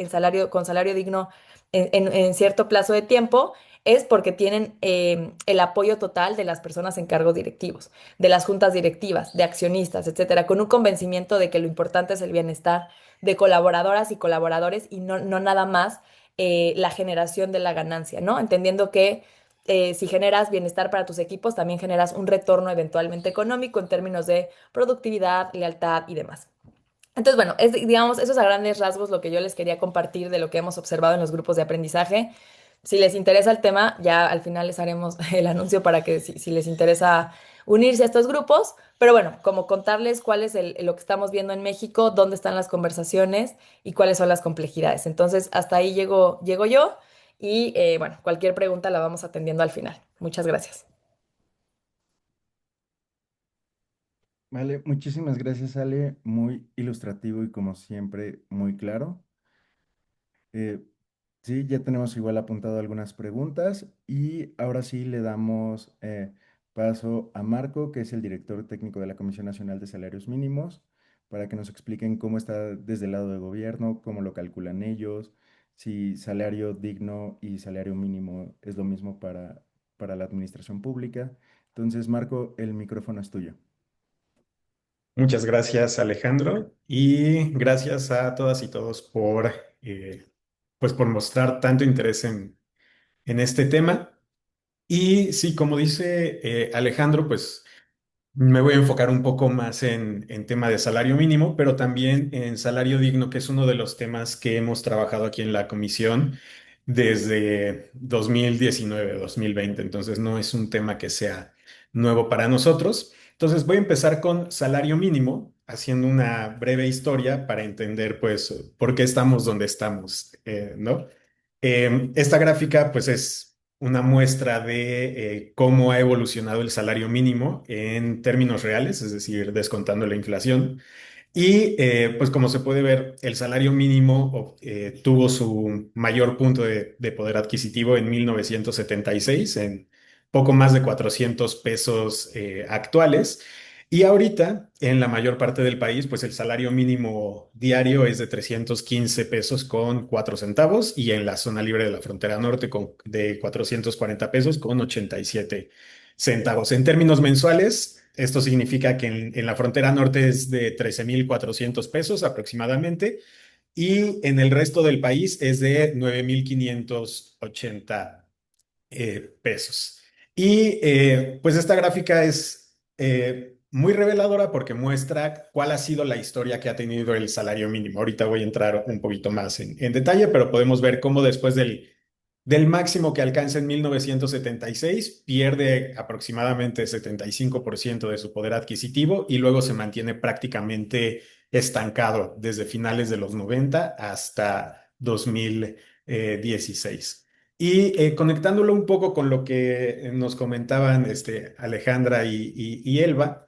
D: con salario digno en cierto plazo de tiempo, es porque tienen el apoyo total de las personas en cargos directivos, de las juntas directivas, de accionistas, etcétera, con un convencimiento de que lo importante es el bienestar de colaboradoras y colaboradores y no nada más la generación de la ganancia, ¿no? Entendiendo que si generas bienestar para tus equipos, también generas un retorno eventualmente económico en términos de productividad, lealtad y demás. Entonces, bueno, digamos, esos a grandes rasgos lo que yo les quería compartir de lo que hemos observado en los grupos de aprendizaje. Si les interesa el tema, ya al final les haremos el anuncio para que si les interesa unirse a estos grupos. Pero bueno, como contarles cuál es lo que estamos viendo en México, dónde están las conversaciones y cuáles son las complejidades. Entonces, hasta ahí llego yo y bueno, cualquier pregunta la vamos atendiendo al final. Muchas gracias.
A: Vale, muchísimas gracias, Ale. Muy ilustrativo y como siempre, muy claro. Eh, sí, ya tenemos igual apuntado algunas preguntas y ahora sí le damos paso a Marco, que es el director técnico de la Comisión Nacional de Salarios Mínimos, para que nos expliquen cómo está desde el lado de gobierno, cómo lo calculan ellos, si salario digno y salario mínimo es lo mismo para la administración pública. Entonces, Marco, el micrófono es tuyo.
E: Muchas gracias, Alejandro, y gracias a todas y todos pues por mostrar tanto interés en este tema. Y sí, como dice Alejandro, pues me voy a enfocar un poco más en tema de salario mínimo, pero también en salario digno, que es uno de los temas que hemos trabajado aquí en la comisión desde 2019, 2020, entonces no es un tema que sea nuevo para nosotros. Entonces voy a empezar con salario mínimo, haciendo una breve historia para entender pues por qué estamos donde estamos, ¿no? Esta gráfica pues es una muestra de cómo ha evolucionado el salario mínimo en términos reales, es decir, descontando la inflación. Y pues como se puede ver, el salario mínimo tuvo su mayor punto de poder adquisitivo en 1976, en poco más de 400 pesos actuales. Y ahorita, en la mayor parte del país, pues el salario mínimo diario es de 315 pesos con 4 centavos y en la zona libre de la frontera norte de 440 pesos con 87 centavos. En términos mensuales, esto significa que en la frontera norte es de 13,400 pesos aproximadamente y en el resto del país es de 9,580 pesos. Y pues esta gráfica es muy reveladora porque muestra cuál ha sido la historia que ha tenido el salario mínimo. Ahorita voy a entrar un poquito más en detalle, pero podemos ver cómo después del máximo que alcanza en 1976, pierde aproximadamente 75% de su poder adquisitivo y luego se mantiene prácticamente estancado desde finales de los 90 hasta 2016. Y conectándolo un poco con lo que nos comentaban Alejandra y Elba,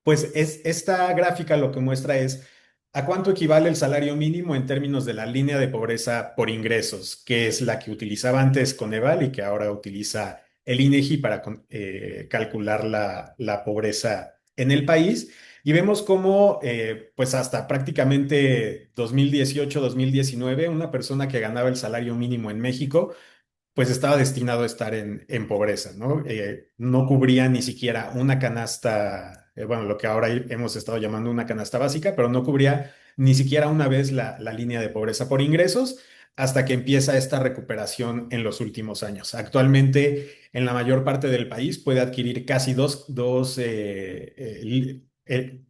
E: pues esta gráfica lo que muestra es a cuánto equivale el salario mínimo en términos de la línea de pobreza por ingresos, que es la que utilizaba antes Coneval y que ahora utiliza el INEGI para calcular la pobreza en el país. Y vemos cómo, pues hasta prácticamente 2018-2019, una persona que ganaba el salario mínimo en México pues estaba destinado a estar en pobreza, ¿no? No cubría ni siquiera una canasta, bueno, lo que ahora hemos estado llamando una canasta básica, pero no cubría ni siquiera una vez la línea de pobreza por ingresos hasta que empieza esta recuperación en los últimos años. Actualmente, en la mayor parte del país puede adquirir casi dos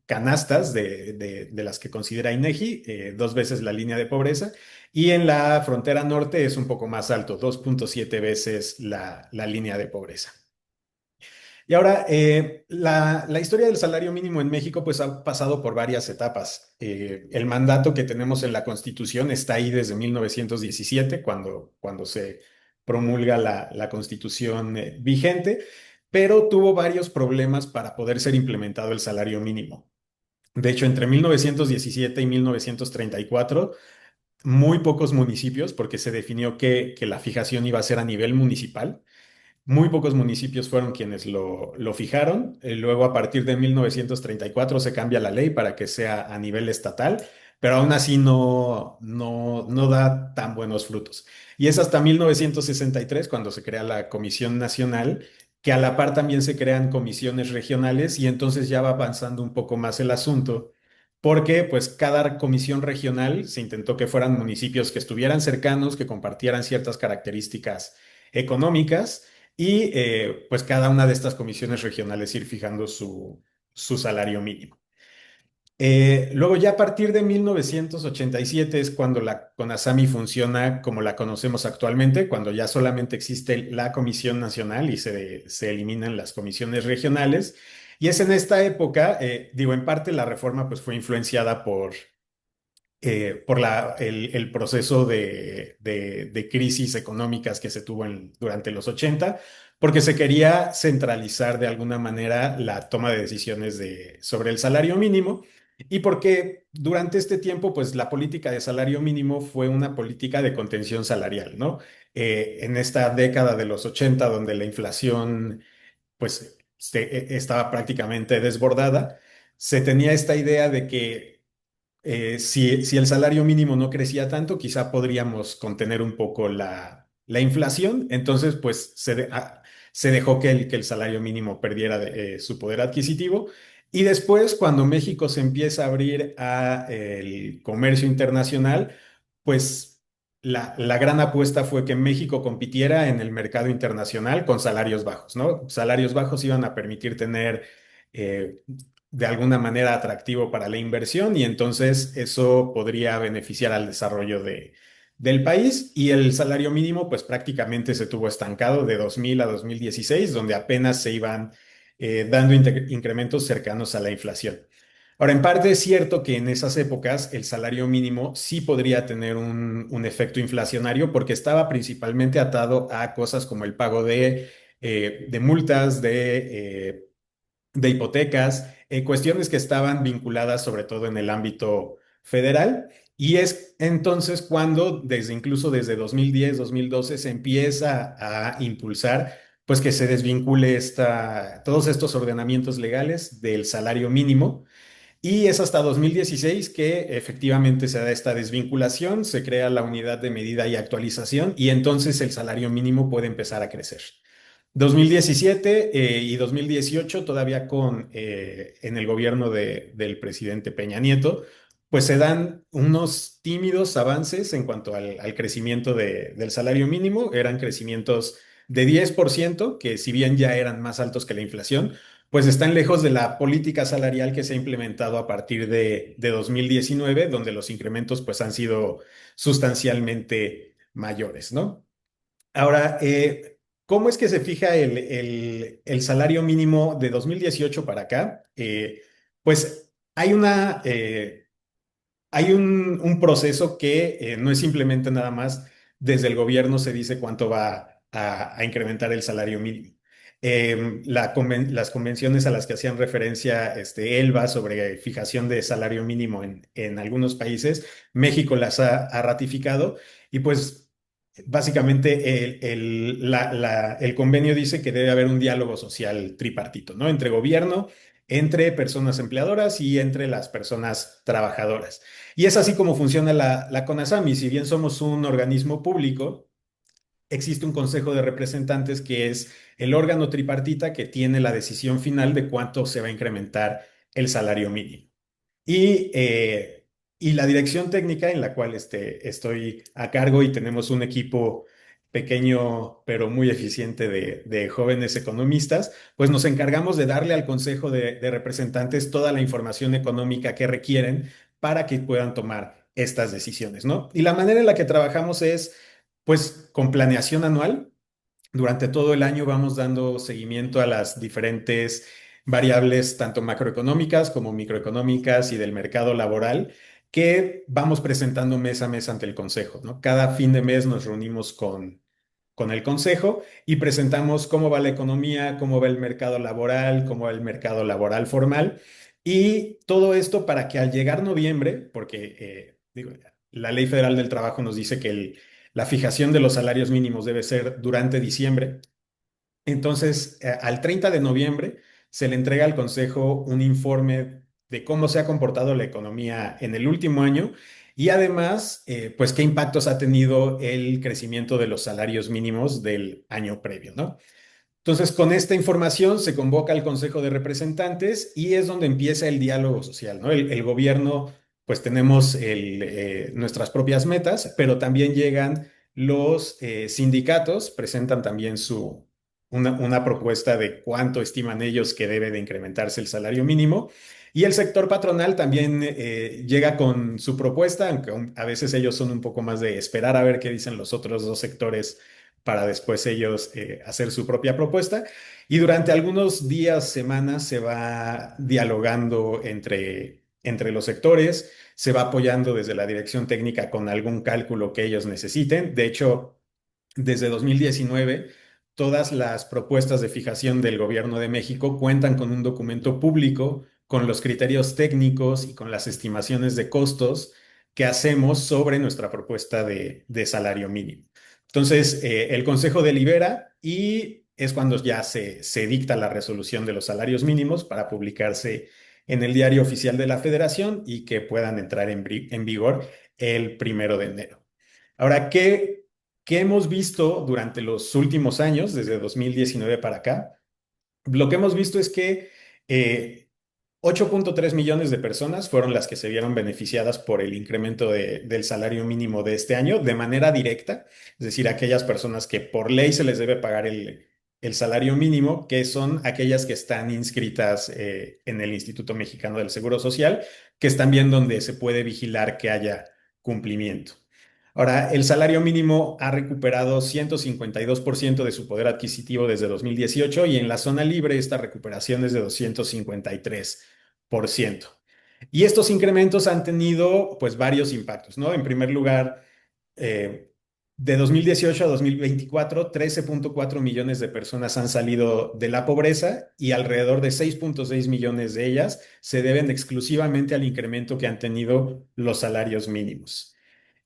E: canastas de las que considera INEGI, 2 veces la línea de pobreza y en la frontera norte es un poco más alto, 2,7 veces la línea de pobreza. Y ahora, la historia del salario mínimo en México pues ha pasado por varias etapas. El mandato que tenemos en la Constitución está ahí desde 1917, cuando se promulga la Constitución vigente, pero tuvo varios problemas para poder ser implementado el salario mínimo. De hecho, entre 1917 y 1934 muy pocos municipios, porque se definió que la fijación iba a ser a nivel municipal. Muy pocos municipios fueron quienes lo fijaron. Luego, a partir de 1934, se cambia la ley para que sea a nivel estatal, pero aún así no da tan buenos frutos. Y es hasta 1963 cuando se crea la Comisión Nacional, que a la par también se crean comisiones regionales y entonces ya va avanzando un poco más el asunto porque pues cada comisión regional se intentó que fueran municipios que estuvieran cercanos, que compartieran ciertas características económicas y pues cada una de estas comisiones regionales ir fijando su salario mínimo. Luego ya a partir de 1987 es cuando la CONASAMI funciona como la conocemos actualmente, cuando ya solamente existe la Comisión Nacional y se eliminan las comisiones regionales. Y es en esta época, digo, en parte la reforma pues fue influenciada por el proceso de crisis económicas que se tuvo durante los 80, porque se quería centralizar de alguna manera la toma de decisiones sobre el salario mínimo y porque durante este tiempo, pues la política de salario mínimo fue una política de contención salarial, ¿no? En esta década de los 80, donde la inflación, pues, estaba prácticamente desbordada, se tenía esta idea de que si el salario mínimo no crecía tanto, quizá podríamos contener un poco la inflación. Entonces, pues se dejó que el salario mínimo perdiera su poder adquisitivo. Y después, cuando México se empieza a abrir a el comercio internacional, pues la gran apuesta fue que México compitiera en el mercado internacional con salarios bajos, ¿no? Salarios bajos iban a permitir tener eh, de alguna manera atractivo para la inversión y entonces eso podría beneficiar al desarrollo del país, y el salario mínimo pues prácticamente se tuvo estancado de 2000 a 2016, donde apenas se iban dando incrementos cercanos a la inflación. Ahora, en parte es cierto que en esas épocas el salario mínimo sí podría tener un efecto inflacionario porque estaba principalmente atado a cosas como el pago de multas, de hipotecas, cuestiones que estaban vinculadas sobre todo en el ámbito federal. Y es entonces cuando, incluso desde 2010, 2012, se empieza a impulsar, pues que se desvincule todos estos ordenamientos legales del salario mínimo. Y es hasta 2016 que efectivamente se da esta desvinculación, se crea la unidad de medida y actualización, y entonces el salario mínimo puede empezar a crecer. 2017 y 2018, todavía en el gobierno del presidente Peña Nieto, pues se dan unos tímidos avances en cuanto al crecimiento del salario mínimo. Eran crecimientos de 10%, que si bien ya eran más altos que la inflación, pues están lejos de la política salarial que se ha implementado a partir de 2019, donde los incrementos pues han sido sustancialmente mayores, ¿no? Ahora, ¿cómo es que se fija el salario mínimo de 2018 para acá? Pues hay un proceso que no es simplemente nada más desde el gobierno se dice cuánto va a incrementar el salario mínimo. Las convenciones a las que hacían referencia ELBA sobre fijación de salario mínimo en algunos países, México las ha ratificado, y pues básicamente el convenio dice que debe haber un diálogo social tripartito, ¿no? Entre gobierno, entre personas empleadoras y entre las personas trabajadoras. Y es así como funciona la CONASAMI. Si bien somos un organismo público, existe un consejo de representantes que es el órgano tripartita que tiene la decisión final de cuánto se va a incrementar el salario mínimo. Y, eh, y la dirección técnica en la cual estoy a cargo, y tenemos un equipo pequeño pero muy eficiente de jóvenes economistas, pues nos encargamos de darle al Consejo de Representantes toda la información económica que requieren para que puedan tomar estas decisiones, ¿no? Y la manera en la que trabajamos es, pues, con planeación anual. Durante todo el año vamos dando seguimiento a las diferentes variables, tanto macroeconómicas como microeconómicas y del mercado laboral, que vamos presentando mes a mes ante el Consejo, ¿no? Cada fin de mes nos reunimos con el Consejo y presentamos cómo va la economía, cómo va el mercado laboral, cómo va el mercado laboral formal, y todo esto para que al llegar noviembre, porque digo, la Ley Federal del Trabajo nos dice que la fijación de los salarios mínimos debe ser durante diciembre. Entonces, al 30 de noviembre se le entrega al Consejo un informe de cómo se ha comportado la economía en el último año, y además, pues qué impactos ha tenido el crecimiento de los salarios mínimos del año previo, ¿no? Entonces, con esta información se convoca al Consejo de Representantes y es donde empieza el diálogo social, ¿no? El gobierno, pues tenemos nuestras propias metas, pero también llegan los sindicatos, presentan también una propuesta de cuánto estiman ellos que debe de incrementarse el salario mínimo. Y el sector patronal también llega con su propuesta, aunque a veces ellos son un poco más de esperar a ver qué dicen los otros dos sectores para después ellos hacer su propia propuesta. Y durante algunos días, semanas, se va dialogando entre los sectores, se va apoyando desde la dirección técnica con algún cálculo que ellos necesiten. De hecho, desde 2019, todas las propuestas de fijación del Gobierno de México cuentan con un documento público con los criterios técnicos y con las estimaciones de costos que hacemos sobre nuestra propuesta de salario mínimo. Entonces, el Consejo delibera y es cuando ya se dicta la resolución de los salarios mínimos para publicarse en el Diario Oficial de la Federación y que puedan entrar en vigor el 1 de enero. Ahora, ¿qué hemos visto durante los últimos años, desde 2019 para acá? Lo que hemos visto es que 8.3 millones de personas fueron las que se vieron beneficiadas por el incremento del salario mínimo de este año de manera directa, es decir, aquellas personas que por ley se les debe pagar el salario mínimo, que son aquellas que están inscritas en el Instituto Mexicano del Seguro Social, que es también donde se puede vigilar que haya cumplimiento. Ahora, el salario mínimo ha recuperado 152% de su poder adquisitivo desde 2018 y en la zona libre esta recuperación es de 253%. Y estos incrementos han tenido pues varios impactos, ¿no? En primer lugar, eh, de 2018 a 2024, 13.4 millones de personas han salido de la pobreza y alrededor de 6.6 millones de ellas se deben exclusivamente al incremento que han tenido los salarios mínimos.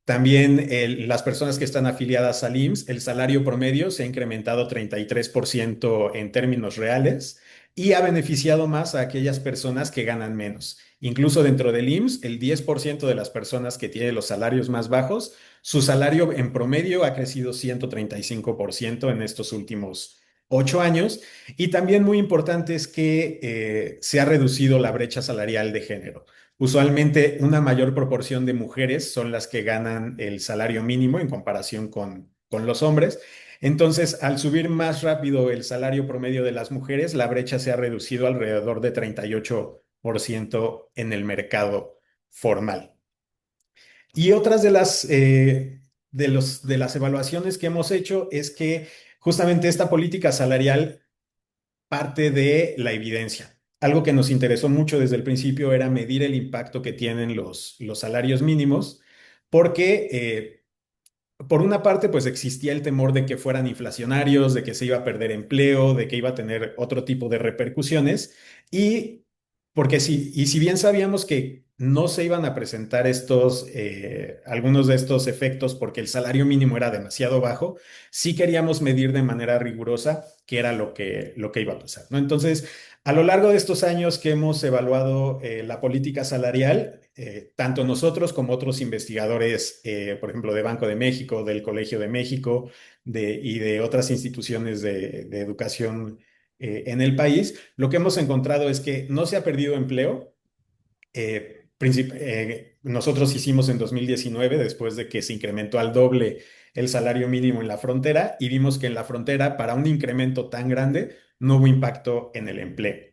E: También las personas que están afiliadas al IMSS, el salario promedio se ha incrementado 33% en términos reales y ha beneficiado más a aquellas personas que ganan menos. Incluso dentro del IMSS, el 10% de las personas que tienen los salarios más bajos, su salario en promedio ha crecido 135% en estos últimos 8 años. Y también muy importante es que se ha reducido la brecha salarial de género. Usualmente una mayor proporción de mujeres son las que ganan el salario mínimo en comparación con los hombres. Entonces, al subir más rápido el salario promedio de las mujeres, la brecha se ha reducido alrededor de 38% en el mercado formal. Y otras de las evaluaciones que hemos hecho es que justamente esta política salarial parte de la evidencia. Algo que nos interesó mucho desde el principio era medir el impacto que tienen los salarios mínimos, porque por una parte, pues existía el temor de que fueran inflacionarios, de que se iba a perder empleo, de que iba a tener otro tipo de repercusiones, y y si bien sabíamos que no se iban a presentar algunos de estos efectos porque el salario mínimo era demasiado bajo, sí queríamos medir de manera rigurosa qué era lo que iba a pasar, ¿no? Entonces, a lo largo de estos años que hemos evaluado la política salarial, tanto nosotros como otros investigadores, por ejemplo, de Banco de México, del Colegio de México y de otras instituciones de educación en el país, lo que hemos encontrado es que no se ha perdido empleo. Nosotros hicimos en 2019, después de que se incrementó al doble el salario mínimo en la frontera, y vimos que en la frontera, para un incremento tan grande, no hubo impacto en el empleo.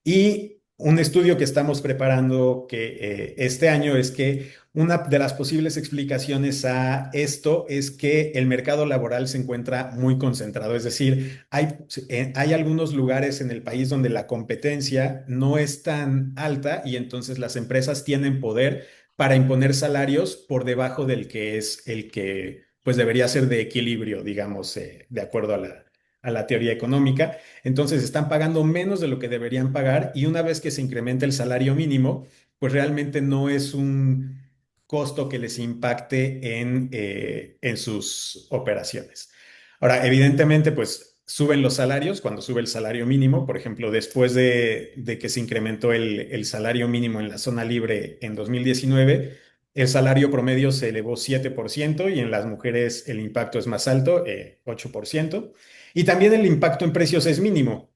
E: Y un estudio que estamos preparando este año es que una de las posibles explicaciones a esto es que el mercado laboral se encuentra muy concentrado, es decir, hay algunos lugares en el país donde la competencia no es tan alta y entonces las empresas tienen poder para imponer salarios por debajo del que es el que pues debería ser de equilibrio, digamos, de acuerdo a la teoría económica. Entonces están pagando menos de lo que deberían pagar y una vez que se incrementa el salario mínimo, pues realmente no es un costo que les impacte en sus operaciones. Ahora, evidentemente, pues suben los salarios cuando sube el salario mínimo. Por ejemplo, después de que se incrementó el salario mínimo en la zona libre en 2019, el salario promedio se elevó 7% y en las mujeres el impacto es más alto, 8%. Y también el impacto en precios es mínimo.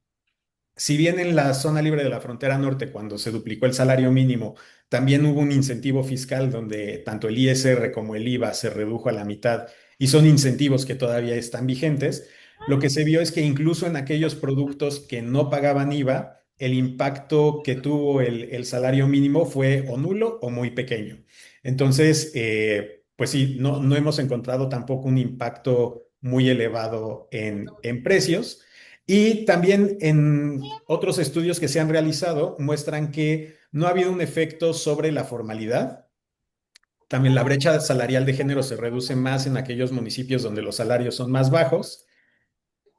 E: Si bien en la zona libre de la frontera norte, cuando se duplicó el salario mínimo, también hubo un incentivo fiscal donde tanto el ISR como el IVA se redujo a la mitad y son incentivos que todavía están vigentes, lo que se vio es que incluso en aquellos productos que no pagaban IVA, el impacto que tuvo el salario mínimo fue o nulo o muy pequeño. Entonces, pues sí, no hemos encontrado tampoco un impacto muy elevado en precios. Y también en otros estudios que se han realizado muestran que no ha habido un efecto sobre la formalidad. También la brecha salarial de género se reduce más en aquellos municipios donde los salarios son más bajos.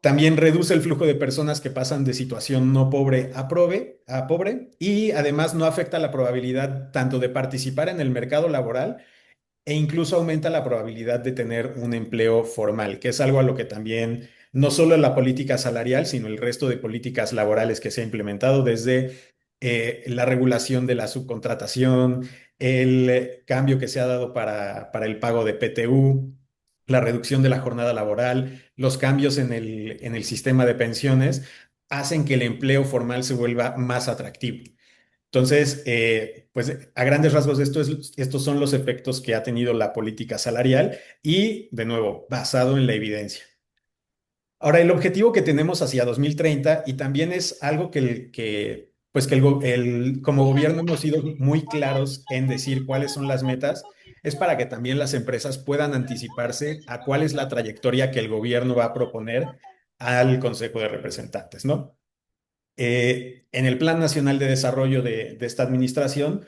E: También reduce el flujo de personas que pasan de situación no pobre a pobre y además no afecta la probabilidad tanto de participar en el mercado laboral e incluso aumenta la probabilidad de tener un empleo formal, que es algo a lo que también no solo la política salarial, sino el resto de políticas laborales que se ha implementado desde la regulación de la subcontratación, el cambio que se ha dado para el pago de PTU, la reducción de la jornada laboral, los cambios en el sistema de pensiones, hacen que el empleo formal se vuelva más atractivo. Entonces, pues a grandes rasgos, estos son los efectos que ha tenido la política salarial y, de nuevo, basado en la evidencia. Ahora, el objetivo que tenemos hacia 2030, y también es algo que pues que como gobierno hemos sido muy claros en decir cuáles son las metas, es para que también las empresas puedan anticiparse a cuál es la trayectoria que el gobierno va a proponer al Consejo de Representantes, ¿no? En el Plan Nacional de Desarrollo de esta administración,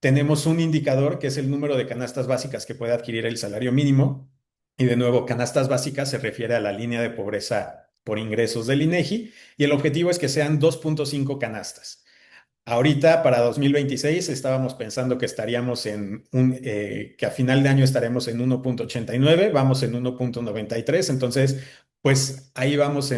E: tenemos un indicador que es el número de canastas básicas que puede adquirir el salario mínimo. Y de nuevo, canastas básicas se refiere a la línea de pobreza por ingresos del INEGI y el objetivo es que sean 2.5 canastas. Ahorita, para 2026, estábamos pensando que estaríamos que a final de año estaremos en 1.89, vamos en 1.93, entonces, pues ahí vamos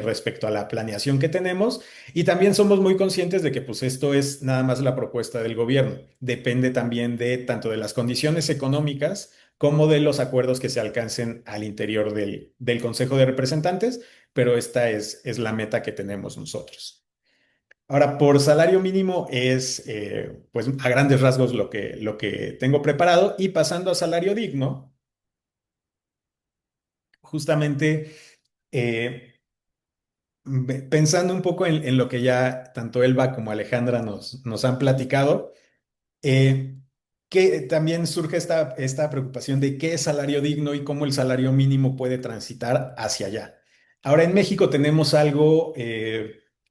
E: respecto a la planeación que tenemos y también somos muy conscientes de que pues esto es nada más la propuesta del gobierno, depende también de tanto de las condiciones económicas como de los acuerdos que se alcancen al interior del Consejo de Representantes, pero esta es la meta que tenemos nosotros. Ahora, por salario mínimo es, pues, a grandes rasgos lo que tengo preparado. Y pasando a salario digno, justamente pensando un poco en lo que ya tanto Elba como Alejandra nos han platicado, eh, que también surge esta preocupación de qué es salario digno y cómo el salario mínimo puede transitar hacia allá. Ahora, en México tenemos algo,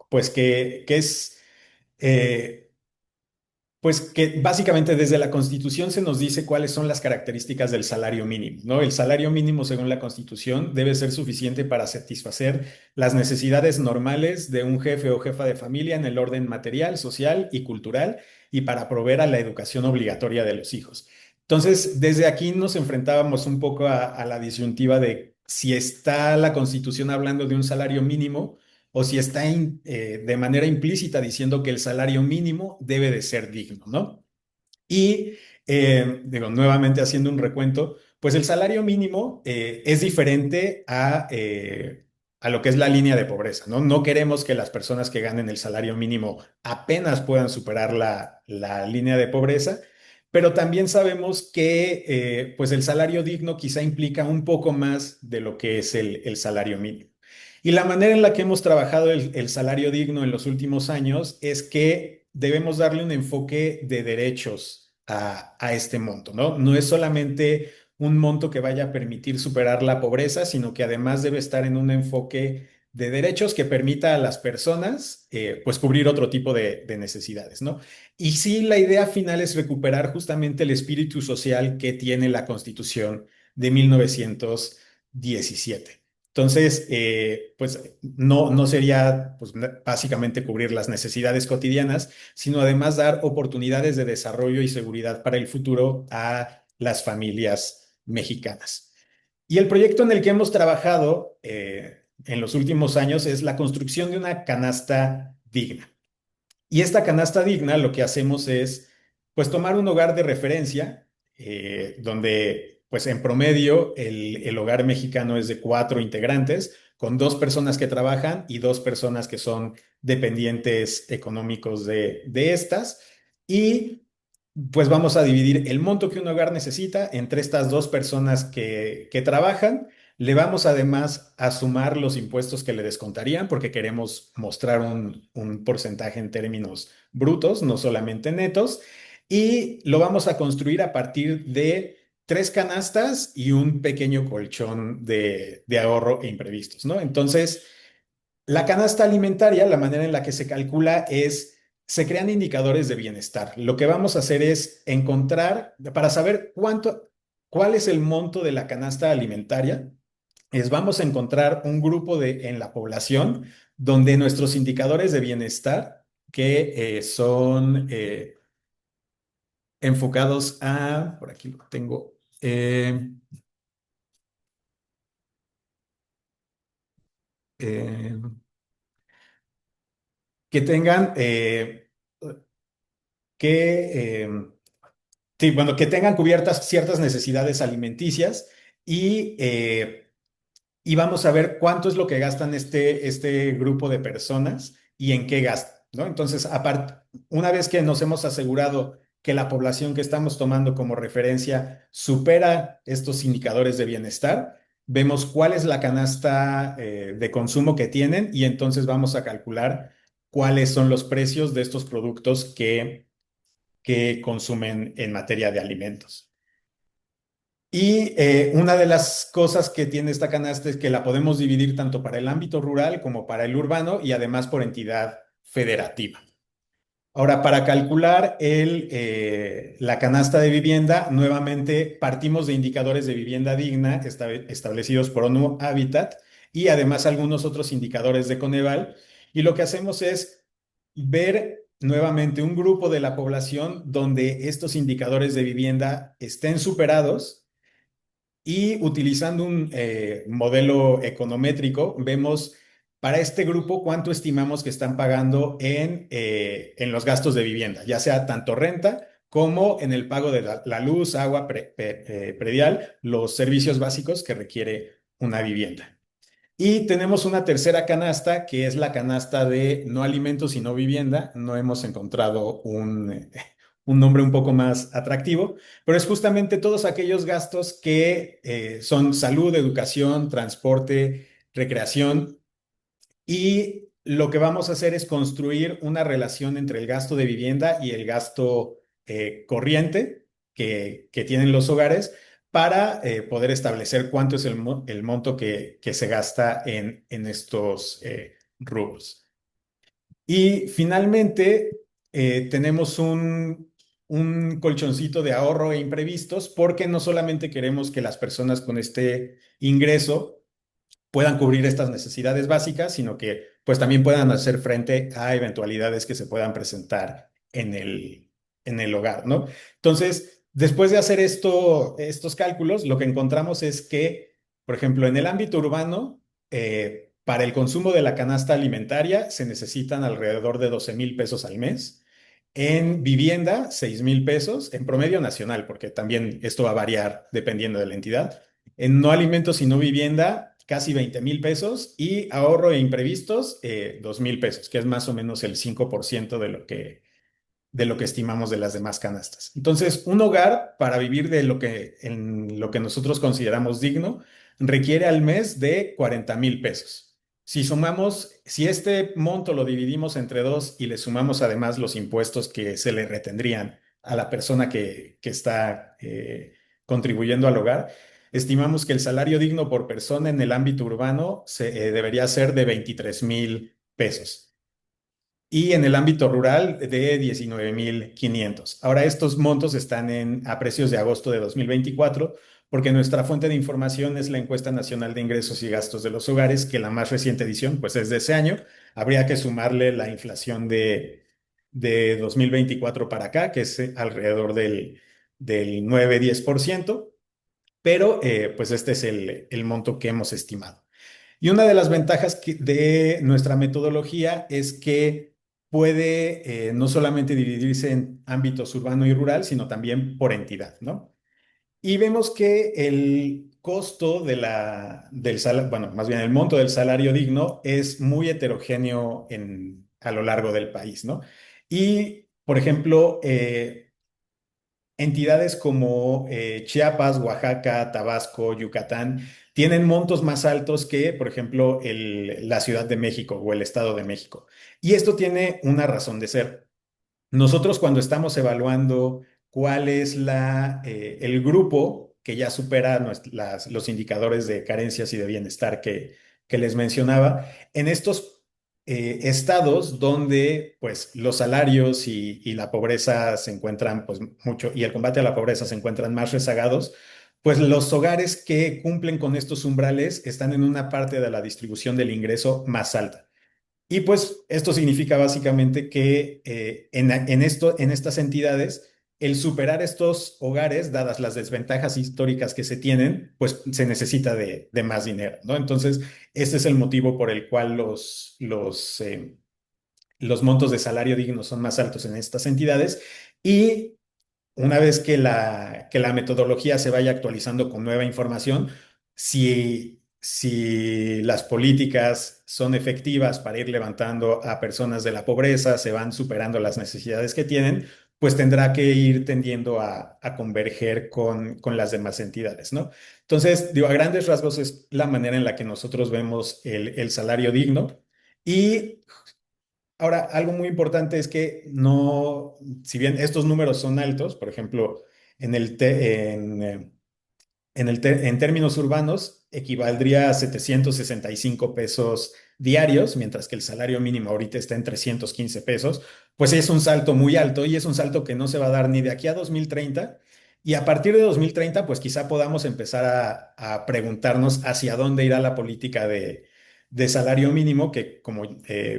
E: pues, que es... eh, Pues que básicamente desde la Constitución se nos dice cuáles son las características del salario mínimo, ¿no? El salario mínimo, según la Constitución, debe ser suficiente para satisfacer las necesidades normales de un jefe o jefa de familia en el orden material, social y cultural y para proveer a la educación obligatoria de los hijos. Entonces, desde aquí nos enfrentábamos un poco a la disyuntiva de si está la Constitución hablando de un salario mínimo o si está de manera implícita diciendo que el salario mínimo debe de ser digno, ¿no? Y digo, nuevamente haciendo un recuento, pues el salario mínimo es diferente a lo que es la línea de pobreza, ¿no? No queremos que las personas que ganen el salario mínimo apenas puedan superar la línea de pobreza, pero también sabemos que pues el salario digno quizá implica un poco más de lo que es el salario mínimo. Y la manera en la que hemos trabajado el salario digno en los últimos años es que debemos darle un enfoque de derechos a este monto, ¿no? No es solamente un monto que vaya a permitir superar la pobreza, sino que además debe estar en un enfoque de derechos que permita a las personas, pues, cubrir otro tipo de necesidades, ¿no? Y sí, la idea final es recuperar justamente el espíritu social que tiene la Constitución de 1917. Entonces, pues no sería pues, básicamente cubrir las necesidades cotidianas, sino además dar oportunidades de desarrollo y seguridad para el futuro a las familias mexicanas. Y el proyecto en el que hemos trabajado en los últimos años es la construcción de una canasta digna. Y esta canasta digna lo que hacemos es, pues, tomar un hogar de referencia, donde, pues, en promedio el hogar mexicano es de 4 integrantes, con 2 personas que trabajan y 2 personas que son dependientes económicos de estas. Y, pues, vamos a dividir el monto que un hogar necesita entre estas 2 personas que trabajan. Le vamos además a sumar los impuestos que le descontarían porque queremos mostrar un porcentaje en términos brutos, no solamente netos, y lo vamos a construir a partir de 3 canastas y un pequeño colchón de ahorro e imprevistos, ¿no? Entonces, la canasta alimentaria, la manera en la que se calcula es, se crean indicadores de bienestar. Lo que vamos a hacer es encontrar, para saber cuál es el monto de la canasta alimentaria, vamos a encontrar un grupo en la población donde nuestros indicadores de bienestar, que son enfocados por aquí lo tengo, eh, que tengan, que, sí, bueno, que tengan cubiertas ciertas necesidades alimenticias y vamos a ver cuánto es lo que gastan este grupo de personas y en qué gastan, ¿no? Entonces, una vez que nos hemos asegurado que la población que estamos tomando como referencia supera estos indicadores de bienestar, vemos cuál es la canasta de consumo que tienen y entonces vamos a calcular cuáles son los precios de estos productos que consumen en materia de alimentos. Y una de las cosas que tiene esta canasta es que la podemos dividir tanto para el ámbito rural como para el urbano y además por entidad federativa. Ahora, para calcular la canasta de vivienda, nuevamente partimos de indicadores de vivienda digna establecidos por ONU Habitat y además algunos otros indicadores de Coneval. Y lo que hacemos es ver nuevamente un grupo de la población donde estos indicadores de vivienda estén superados y utilizando un modelo econométrico, vemos para este grupo cuánto estimamos que están pagando en los gastos de vivienda, ya sea tanto renta como en el pago de la luz, agua, predial, los servicios básicos que requiere una vivienda. Y tenemos una tercera canasta, que es la canasta de no alimentos y no vivienda. No hemos encontrado un nombre un poco más atractivo, pero es justamente todos aquellos gastos que son salud, educación, transporte, recreación. Y lo que vamos a hacer es construir una relación entre el gasto de vivienda y el gasto corriente que tienen los hogares para poder establecer cuánto es el monto que se gasta en estos rubros. Y finalmente, tenemos un colchoncito de ahorro e imprevistos porque no solamente queremos que las personas con este ingreso puedan cubrir estas necesidades básicas, sino que pues también puedan hacer frente a eventualidades que se puedan presentar en el hogar, ¿no? Entonces, después de hacer estos cálculos, lo que encontramos es que, por ejemplo, en el ámbito urbano, para el consumo de la canasta alimentaria se necesitan alrededor de 12,000 pesos al mes. En vivienda, 6,000 pesos, en promedio nacional, porque también esto va a variar dependiendo de la entidad. En no alimentos y no vivienda, casi 20,000 pesos y ahorro e imprevistos, 2,000 pesos, que es más o menos el 5% de lo que estimamos de las demás canastas. Entonces, un hogar para vivir en lo que nosotros consideramos digno requiere al mes de 40,000 pesos. Si este monto lo dividimos entre dos y le sumamos además los impuestos que se le retendrían a la persona que está contribuyendo al hogar, estimamos que el salario digno por persona en el ámbito urbano debería ser de 23,000 pesos y en el ámbito rural de 19,500. Ahora, estos montos están a precios de agosto de 2024 porque nuestra fuente de información es la Encuesta Nacional de Ingresos y Gastos de los Hogares, que la más reciente edición pues es de ese año. Habría que sumarle la inflación de 2024 para acá, que es alrededor del 9-10%, pero pues este es el monto que hemos estimado. Y una de las ventajas de nuestra metodología es que puede no solamente dividirse en ámbitos urbano y rural, sino también por entidad, ¿no? Y vemos que el costo del salario, bueno, más bien el monto del salario digno es muy heterogéneo a lo largo del país, ¿no? Y, por ejemplo, entidades como Chiapas, Oaxaca, Tabasco, Yucatán, tienen montos más altos que, por ejemplo, la Ciudad de México o el Estado de México. Y esto tiene una razón de ser. Nosotros cuando estamos evaluando cuál es el grupo que ya supera los indicadores de carencias y de bienestar que les mencionaba, en estos estados donde pues los salarios y la pobreza se encuentran pues mucho y el combate a la pobreza se encuentran más rezagados, pues los hogares que cumplen con estos umbrales están en una parte de la distribución del ingreso más alta. Y pues esto significa básicamente que en estas entidades, el superar estos hogares, dadas las desventajas históricas que se tienen, pues se necesita de más dinero, ¿no? Entonces, este es el motivo por el cual los montos de salario digno son más altos en estas entidades. Y una vez que la metodología se vaya actualizando con nueva información, si las políticas son efectivas para ir levantando a personas de la pobreza, se van superando las necesidades que tienen, pues tendrá que ir tendiendo a converger con las demás entidades, ¿no? Entonces, digo, a grandes rasgos es la manera en la que nosotros vemos el salario digno y Ahora, algo muy importante es que no, si bien estos números son altos, por ejemplo, en el te- en términos urbanos, equivaldría a 765 pesos diarios, mientras que el salario mínimo ahorita está en 315 pesos, pues es un salto muy alto y es un salto que no se va a dar ni de aquí a 2030. Y a partir de 2030, pues quizá podamos empezar a preguntarnos hacia dónde irá la política de salario mínimo, que como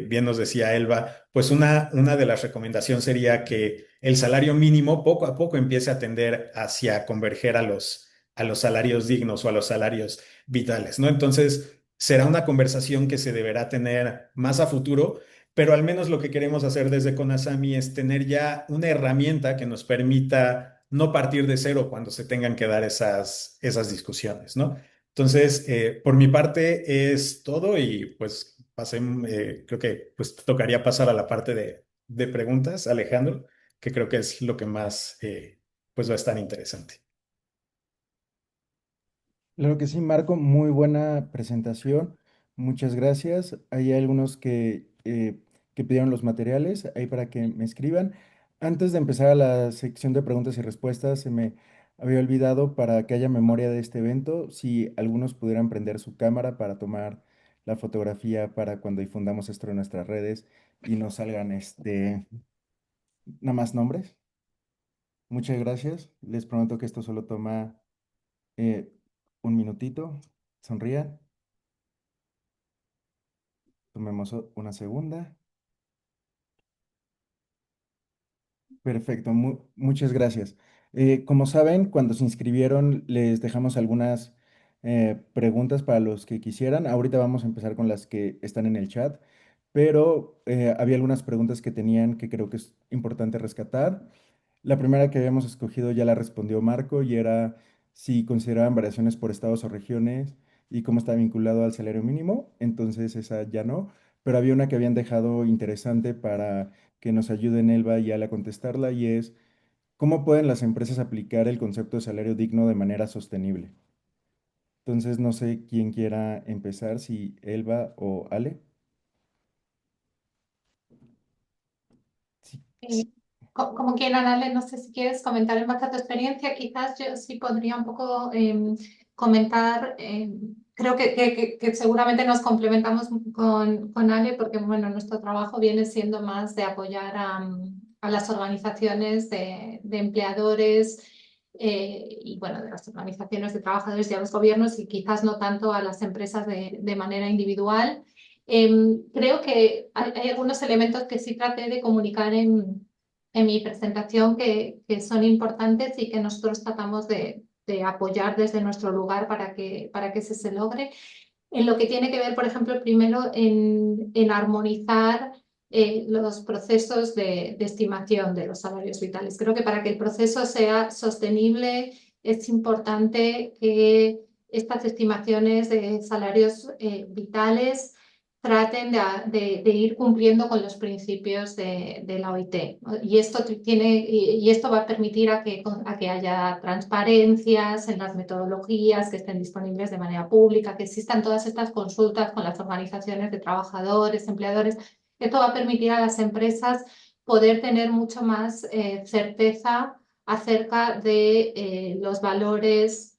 E: bien nos decía Elba, pues una de las recomendaciones sería que el salario mínimo poco a poco empiece a tender hacia converger a los salarios dignos o a los salarios vitales, ¿no? Entonces, será una conversación que se deberá tener más a futuro, pero al menos lo que queremos hacer desde Conasami es tener ya una herramienta que nos permita no partir de cero cuando se tengan que dar esas discusiones, ¿no? Entonces, por mi parte es todo y pues creo que pues tocaría pasar a la parte de preguntas, Alejandro, que creo que es lo que más pues va a estar interesante.
A: Claro que sí, Marco, muy buena presentación. Muchas gracias. Hay algunos que pidieron los materiales ahí para que me escriban. Antes de empezar a la sección de preguntas y respuestas, se me había olvidado para que haya memoria de este evento, si algunos pudieran prender su cámara para tomar la fotografía para cuando difundamos esto en nuestras redes y nos salgan nada más nombres. Muchas gracias. Les prometo que esto solo toma eh, un minutito. Sonría. Tomemos una segunda. Perfecto, muchas gracias. Como saben, cuando se inscribieron les dejamos algunas preguntas para los que quisieran. Ahorita vamos a empezar con las que están en el chat, pero había algunas preguntas que tenían que creo que es importante rescatar. La primera que habíamos escogido ya la respondió Marco y era si consideraban variaciones por estados o regiones y cómo está vinculado al salario mínimo. Entonces esa ya no, pero había una que habían dejado interesante para que nos ayuden Elba y Ale a contestarla y es ¿cómo pueden las empresas aplicar el concepto de salario digno de manera sostenible? Entonces no sé quién quiera empezar, si Elba o Ale. Sí.
B: Como quieran, Ale, no sé si quieres comentar en base a tu experiencia, quizás yo sí podría un poco comentar, creo que seguramente nos complementamos con Ale porque bueno, nuestro trabajo viene siendo más de apoyar a las organizaciones de empleadores y bueno, de las organizaciones de trabajadores y a los gobiernos y quizás no tanto a las empresas de manera individual. Creo que hay algunos elementos que sí traté de comunicar en mi presentación que son importantes y que nosotros tratamos de apoyar desde nuestro lugar para que se logre. En lo que tiene que ver, por ejemplo, primero en armonizar los procesos de estimación de los salarios vitales. Creo que para que el proceso sea sostenible es importante que estas estimaciones de salarios vitales traten de ir cumpliendo con los principios de la OIT, ¿no? Y esto va a permitir a que haya transparencias en las metodologías que estén disponibles de manera pública, que existan todas estas consultas con las organizaciones de trabajadores, empleadores. Esto va a permitir a las empresas poder tener mucho más certeza acerca de los valores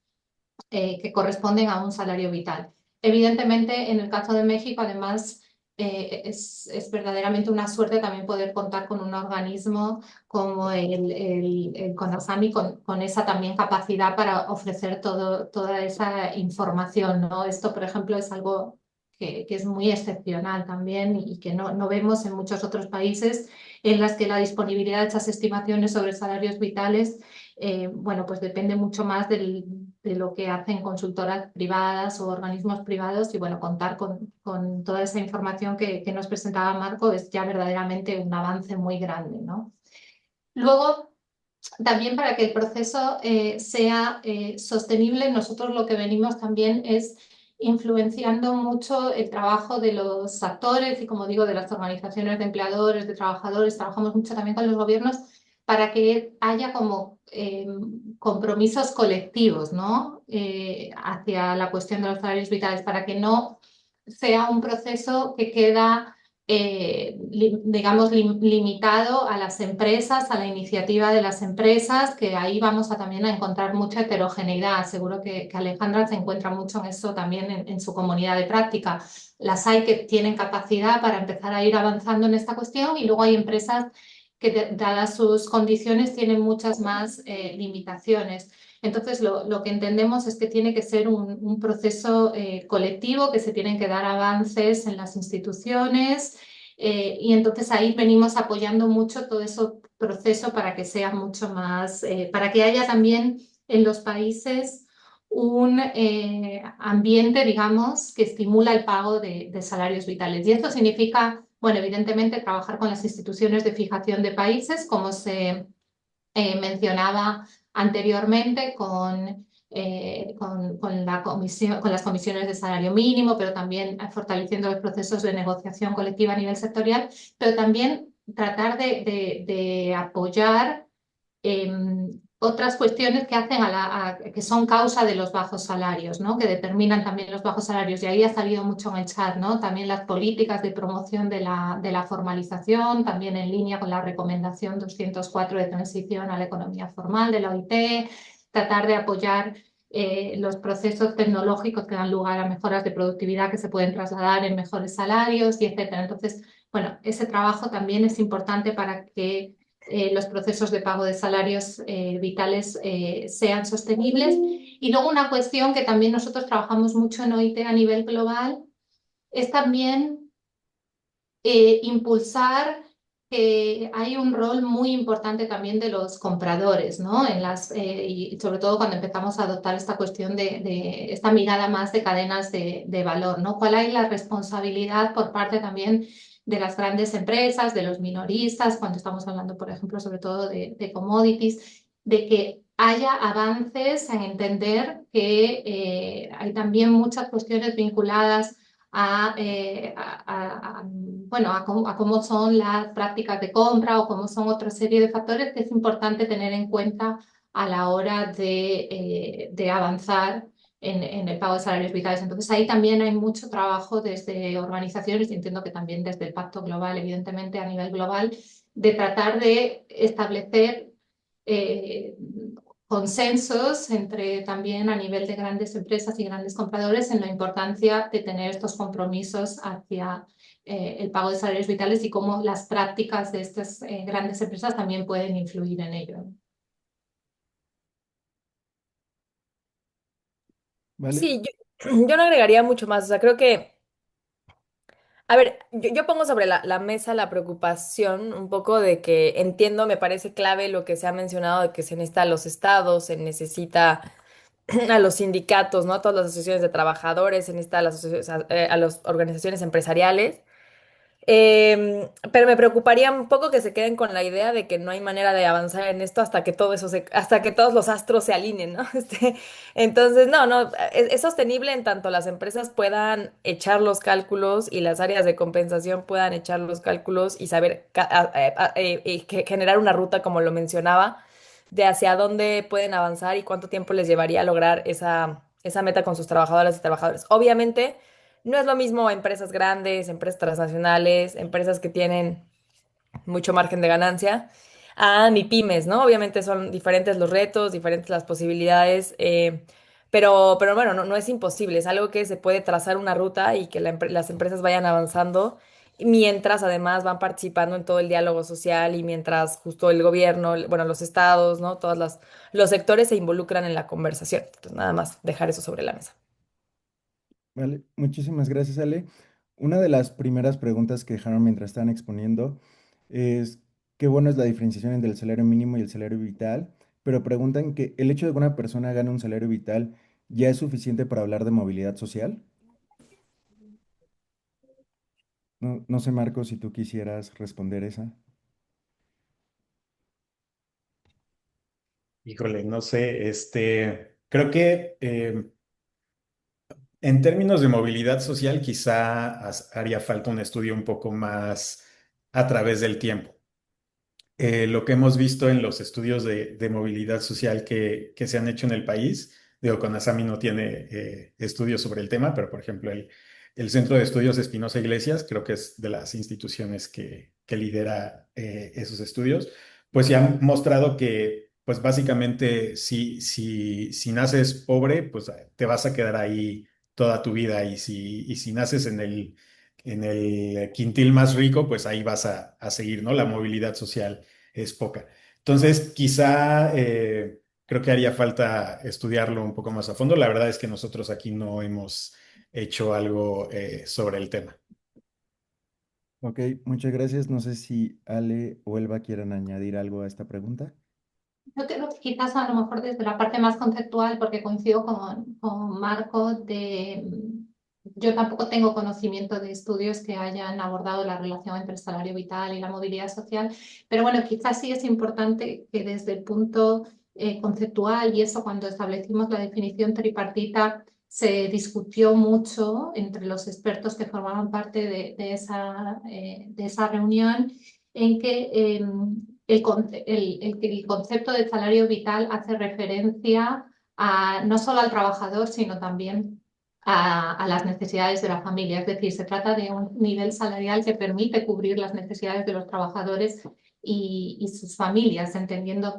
B: que corresponden a un salario vital. Evidentemente, en el caso de México, además, es verdaderamente una suerte también poder contar con un organismo como el CONASAMI, con esa también capacidad para ofrecer toda esa información, ¿no? Esto, por ejemplo, es algo que es muy excepcional también y que no vemos en muchos otros países en las que la disponibilidad de esas estimaciones sobre salarios vitales bueno, pues depende mucho más de lo que hacen consultoras privadas o organismos privados y bueno, contar con toda esa información que nos presentaba Marco es ya verdaderamente un avance muy grande, ¿no? Luego, también para que el proceso sea sostenible, nosotros lo que venimos también es influenciando mucho el trabajo de los actores y, como digo, de las organizaciones de empleadores, de trabajadores. Trabajamos mucho también con los gobiernos para que haya como compromisos colectivos, ¿no? Hacia la cuestión de los salarios vitales, para que no sea un proceso que queda digamos, limitado a las empresas, a la iniciativa de las empresas, que ahí vamos a también a encontrar mucha heterogeneidad. Seguro que Alejandra se encuentra mucho en eso también en su comunidad de práctica. Las hay que tienen capacidad para empezar a ir avanzando en esta cuestión y luego hay empresas que, dadas sus condiciones, tienen muchas más limitaciones. Entonces, lo que entendemos es que tiene que ser un proceso colectivo, que se tienen que dar avances en las instituciones y entonces ahí venimos apoyando mucho todo ese proceso para que sea mucho más, para que haya también en los países un ambiente, digamos, que estimula el pago de salarios vitales. Y esto significa, bueno, evidentemente trabajar con las instituciones de fijación de países, como se mencionaba anteriormente con la comisión, con las comisiones de salario mínimo, pero también fortaleciendo los procesos de negociación colectiva a nivel sectorial, pero también tratar de apoyar otras cuestiones que hacen que son causa de los bajos salarios, ¿no? Que determinan también los bajos salarios. Y ahí ha salido mucho en el chat, ¿no? También las políticas de promoción de la formalización, también en línea con la recomendación 204 de transición a la economía formal de la OIT, tratar de apoyar los procesos tecnológicos que dan lugar a mejoras de productividad que se pueden trasladar en mejores salarios y etcétera. Entonces, bueno, ese trabajo también es importante para que los procesos de pago de salarios vitales sean sostenibles. Y luego una cuestión que también nosotros trabajamos mucho en OIT a nivel global es también impulsar que hay un rol muy importante también de los compradores, ¿no? Y sobre todo cuando empezamos a adoptar esta cuestión de esta mirada más de cadenas de valor, ¿no? ¿Cuál hay la responsabilidad por parte también de las grandes empresas, de los minoristas, cuando estamos hablando, por ejemplo, sobre todo de commodities, de que haya avances en entender que hay también muchas cuestiones vinculadas bueno, a cómo son las prácticas de compra o cómo son otra serie de factores que es importante tener en cuenta a la hora de avanzar en el pago de salarios vitales. Entonces ahí también hay mucho trabajo desde organizaciones y entiendo que también desde el Pacto Global, evidentemente a nivel global, de tratar de establecer eh, consensos entre también a nivel de grandes empresas y grandes compradores en la importancia de tener estos compromisos hacia el pago de salarios vitales y cómo las prácticas de estas grandes empresas también pueden influir en ello.
A: ¿Vale?
D: Sí, yo no agregaría mucho más. O sea, creo que, a ver, yo pongo sobre la mesa la preocupación un poco de que entiendo, me parece clave lo que se ha mencionado de que se necesita a los estados, se necesita a los sindicatos, ¿no? A todas las asociaciones de trabajadores, se necesita a a las organizaciones empresariales. Pero me preocuparía un poco que se queden con la idea de que no hay manera de avanzar en esto hasta que todo eso hasta que todos los astros se alineen, ¿no? Entonces, no, es sostenible en tanto las empresas puedan echar los cálculos y las áreas de compensación puedan echar los cálculos y saber generar una ruta, como lo mencionaba, de hacia dónde pueden avanzar y cuánto tiempo les llevaría a lograr esa meta con sus trabajadoras y trabajadores. Obviamente. No es lo mismo empresas grandes, empresas transnacionales, empresas que tienen mucho margen de ganancia, a ni pymes, ¿no? Obviamente son diferentes los retos, diferentes las posibilidades, pero bueno, no es imposible, es algo que se puede trazar una ruta y que las empresas vayan avanzando mientras además van participando en todo el diálogo social y mientras justo el gobierno, bueno, los estados, ¿no? Los sectores se involucran en la conversación. Entonces, nada más dejar eso sobre la mesa.
A: Vale, muchísimas gracias, Ale. Una de las primeras preguntas que dejaron mientras estaban exponiendo es qué bueno es la diferenciación entre el salario mínimo y el salario vital, pero preguntan que el hecho de que una persona gane un salario vital ya es suficiente para hablar de movilidad social. No, no sé, Marco, si tú quisieras responder esa.
E: Híjole, no sé, creo que en términos de movilidad social quizá haría falta un estudio un poco más a través del tiempo. Lo que hemos visto en los estudios de movilidad social que se han hecho en el país, digo, CONASAMI no tiene estudios sobre el tema, pero por ejemplo el Centro de Estudios Espinosa Iglesias, creo que es de las instituciones que lidera esos estudios, pues se han mostrado que, pues básicamente, si naces pobre, pues te vas a quedar ahí toda tu vida y si naces en el quintil más rico, pues ahí vas a seguir, ¿no? La movilidad social es poca. Entonces, quizá creo que haría falta estudiarlo un poco más a fondo. La verdad es que nosotros aquí no hemos hecho algo sobre el tema.
A: Ok, muchas gracias. No sé si Ale o Elba quieran añadir algo a esta pregunta.
B: Yo creo que quizás a lo mejor desde la parte más conceptual, porque coincido con Marco, yo tampoco tengo conocimiento de estudios que hayan abordado la relación entre el salario vital y la movilidad social, pero bueno, quizás sí es importante que desde el punto conceptual y eso cuando establecimos la definición tripartita se discutió mucho entre los expertos que formaban parte de esa reunión en que el concepto de salario vital hace referencia no solo al trabajador, sino también a las necesidades de la familia. Es decir, se trata de un nivel salarial que permite cubrir las necesidades de los trabajadores y sus familias, entendiendo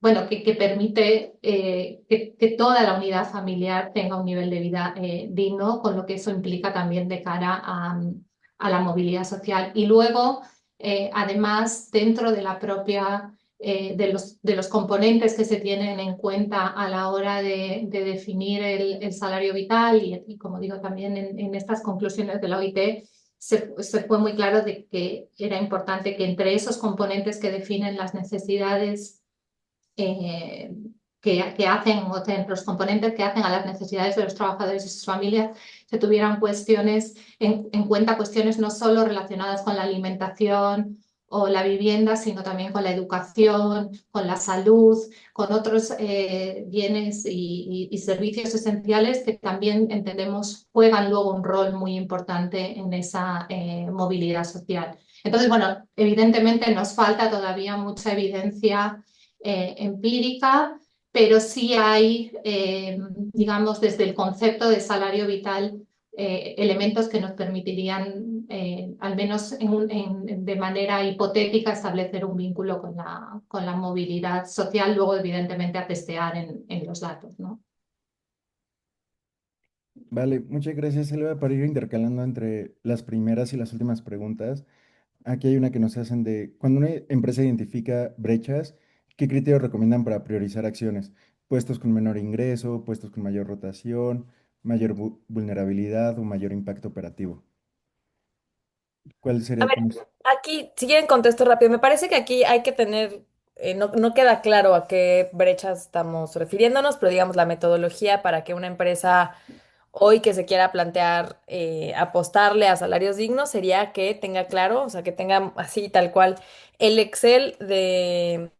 B: bueno, que permite que toda la unidad familiar tenga un nivel de vida digno, con lo que eso implica también de cara a la movilidad social. Y luego, además, dentro de la propia, de los componentes que se tienen en cuenta a la hora de definir el salario vital y, como digo, también en estas conclusiones de la OIT, se fue muy claro de que era importante que entre esos componentes que definen las necesidades eh, que hacen, o sea, los componentes que hacen a las necesidades de los trabajadores y sus familias, se tuvieran cuestiones en cuenta, cuestiones no solo relacionadas con la alimentación o la vivienda, sino también con la educación, con la salud, con otros bienes y servicios esenciales que también entendemos juegan luego un rol muy importante en esa movilidad social. Entonces, bueno, evidentemente nos falta todavía mucha evidencia empírica, pero sí hay, digamos, desde el concepto de salario vital, elementos que nos permitirían, al menos de manera hipotética, establecer un vínculo con la movilidad social, luego evidentemente a testear en los datos, ¿no?
A: Vale, muchas gracias, Elba, para ir intercalando entre las primeras y las últimas preguntas. Aquí hay una que nos hacen de, cuando una empresa identifica brechas, ¿qué criterios recomiendan para priorizar acciones? Puestos con menor ingreso, puestos con mayor rotación, mayor vulnerabilidad o mayor impacto operativo. ¿Cuál
D: A
A: sería
D: ver,
A: como...
D: aquí, si quieren contesto rápido, me parece que aquí hay que tener, no queda claro a qué brechas estamos refiriéndonos, pero digamos la metodología para que una empresa hoy que se quiera plantear apostarle a salarios dignos sería que tenga claro, o sea, que tenga así tal cual el Excel de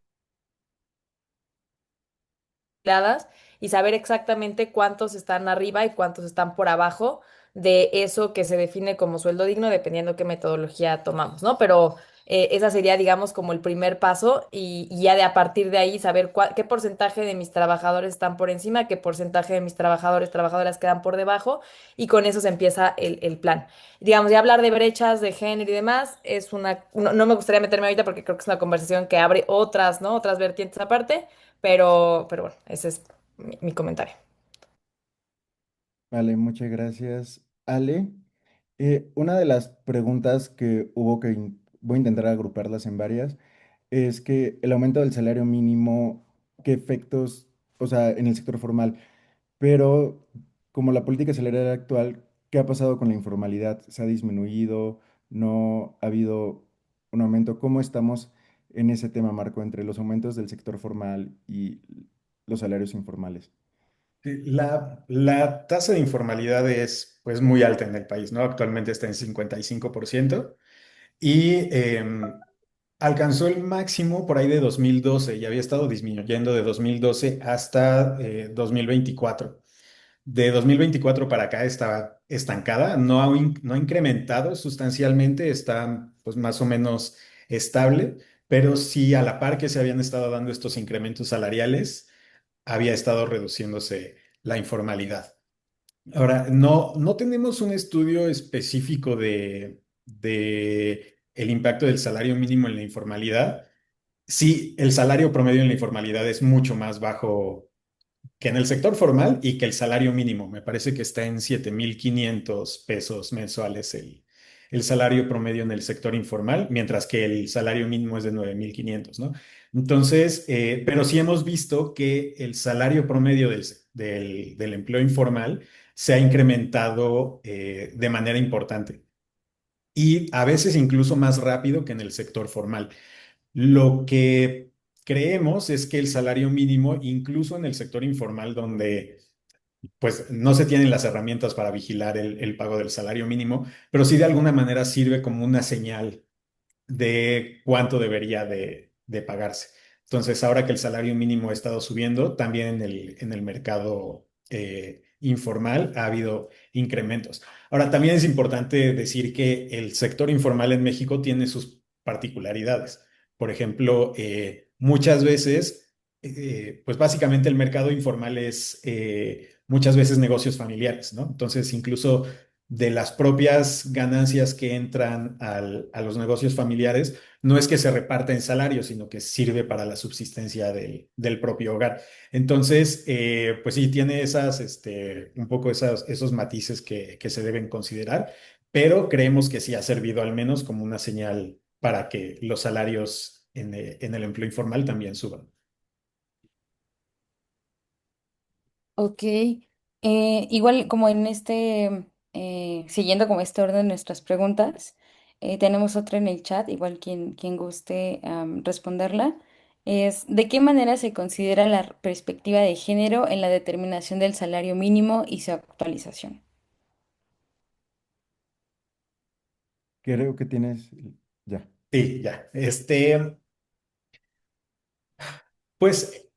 D: empleadas y saber exactamente cuántos están arriba y cuántos están por abajo de eso que se define como sueldo digno, dependiendo qué metodología tomamos, ¿no? Pero esa sería, digamos, como el primer paso y ya de a partir de ahí saber qué porcentaje de mis trabajadores están por encima, qué porcentaje de mis trabajadores, trabajadoras quedan por debajo y con eso se empieza el plan. Digamos, ya hablar de brechas de género y demás es no me gustaría meterme ahorita porque creo que es una conversación que abre otras, ¿no? Otras vertientes aparte. Pero bueno, ese es mi comentario.
A: Vale, muchas gracias, Ale. Una de las preguntas que hubo voy a intentar agruparlas en varias, es que el aumento del salario mínimo, ¿qué efectos, o sea, en el sector formal? Pero como la política salarial actual, ¿qué ha pasado con la informalidad? ¿Se ha disminuido? ¿No ha habido un aumento? ¿Cómo estamos en ese tema, Marco, entre los aumentos del sector formal y los salarios informales?
E: Sí, la tasa de informalidad es pues muy alta en el país, ¿no? Actualmente está en 55% y alcanzó el máximo por ahí de 2012 y había estado disminuyendo de 2012 hasta 2024. De 2024 para acá está estancada, no ha incrementado sustancialmente, está pues más o menos estable, pero sí a la par que se habían estado dando estos incrementos salariales, había estado reduciéndose la informalidad. Ahora, no tenemos un estudio específico de el impacto del salario mínimo en la informalidad. Sí, el salario promedio en la informalidad es mucho más bajo que en el sector formal y que el salario mínimo. Me parece que está en 7,500 pesos mensuales el salario promedio en el sector informal, mientras que el salario mínimo es de 9,500, ¿no? Entonces, pero sí hemos visto que el salario promedio del empleo informal se ha incrementado de manera importante y a veces incluso más rápido que en el sector formal. Lo que creemos es que el salario mínimo, incluso en el sector informal, donde pues no se tienen las herramientas para vigilar el pago del salario mínimo, pero sí de alguna manera sirve como una señal de cuánto debería de pagarse. Entonces, ahora que el salario mínimo ha estado subiendo, también en el mercado informal ha habido incrementos. Ahora, también es importante decir que el sector informal en México tiene sus particularidades. Por ejemplo, muchas veces, pues básicamente el mercado informal es muchas veces negocios familiares, ¿no? Entonces, incluso de las propias ganancias que entran a los negocios familiares, no es que se reparta en salario, sino que sirve para la subsistencia del propio hogar. Entonces, pues sí, tiene un poco esos matices que se deben considerar, pero creemos que sí ha servido al menos como una señal para que los salarios en el empleo informal también suban.
F: Ok, igual como en siguiendo como este orden de nuestras preguntas, tenemos otra en el chat, igual quien guste responderla, es ¿de qué manera se considera la perspectiva de género en la determinación del salario mínimo y su actualización?
A: Creo que tienes, ya.
E: Sí, ya. Pues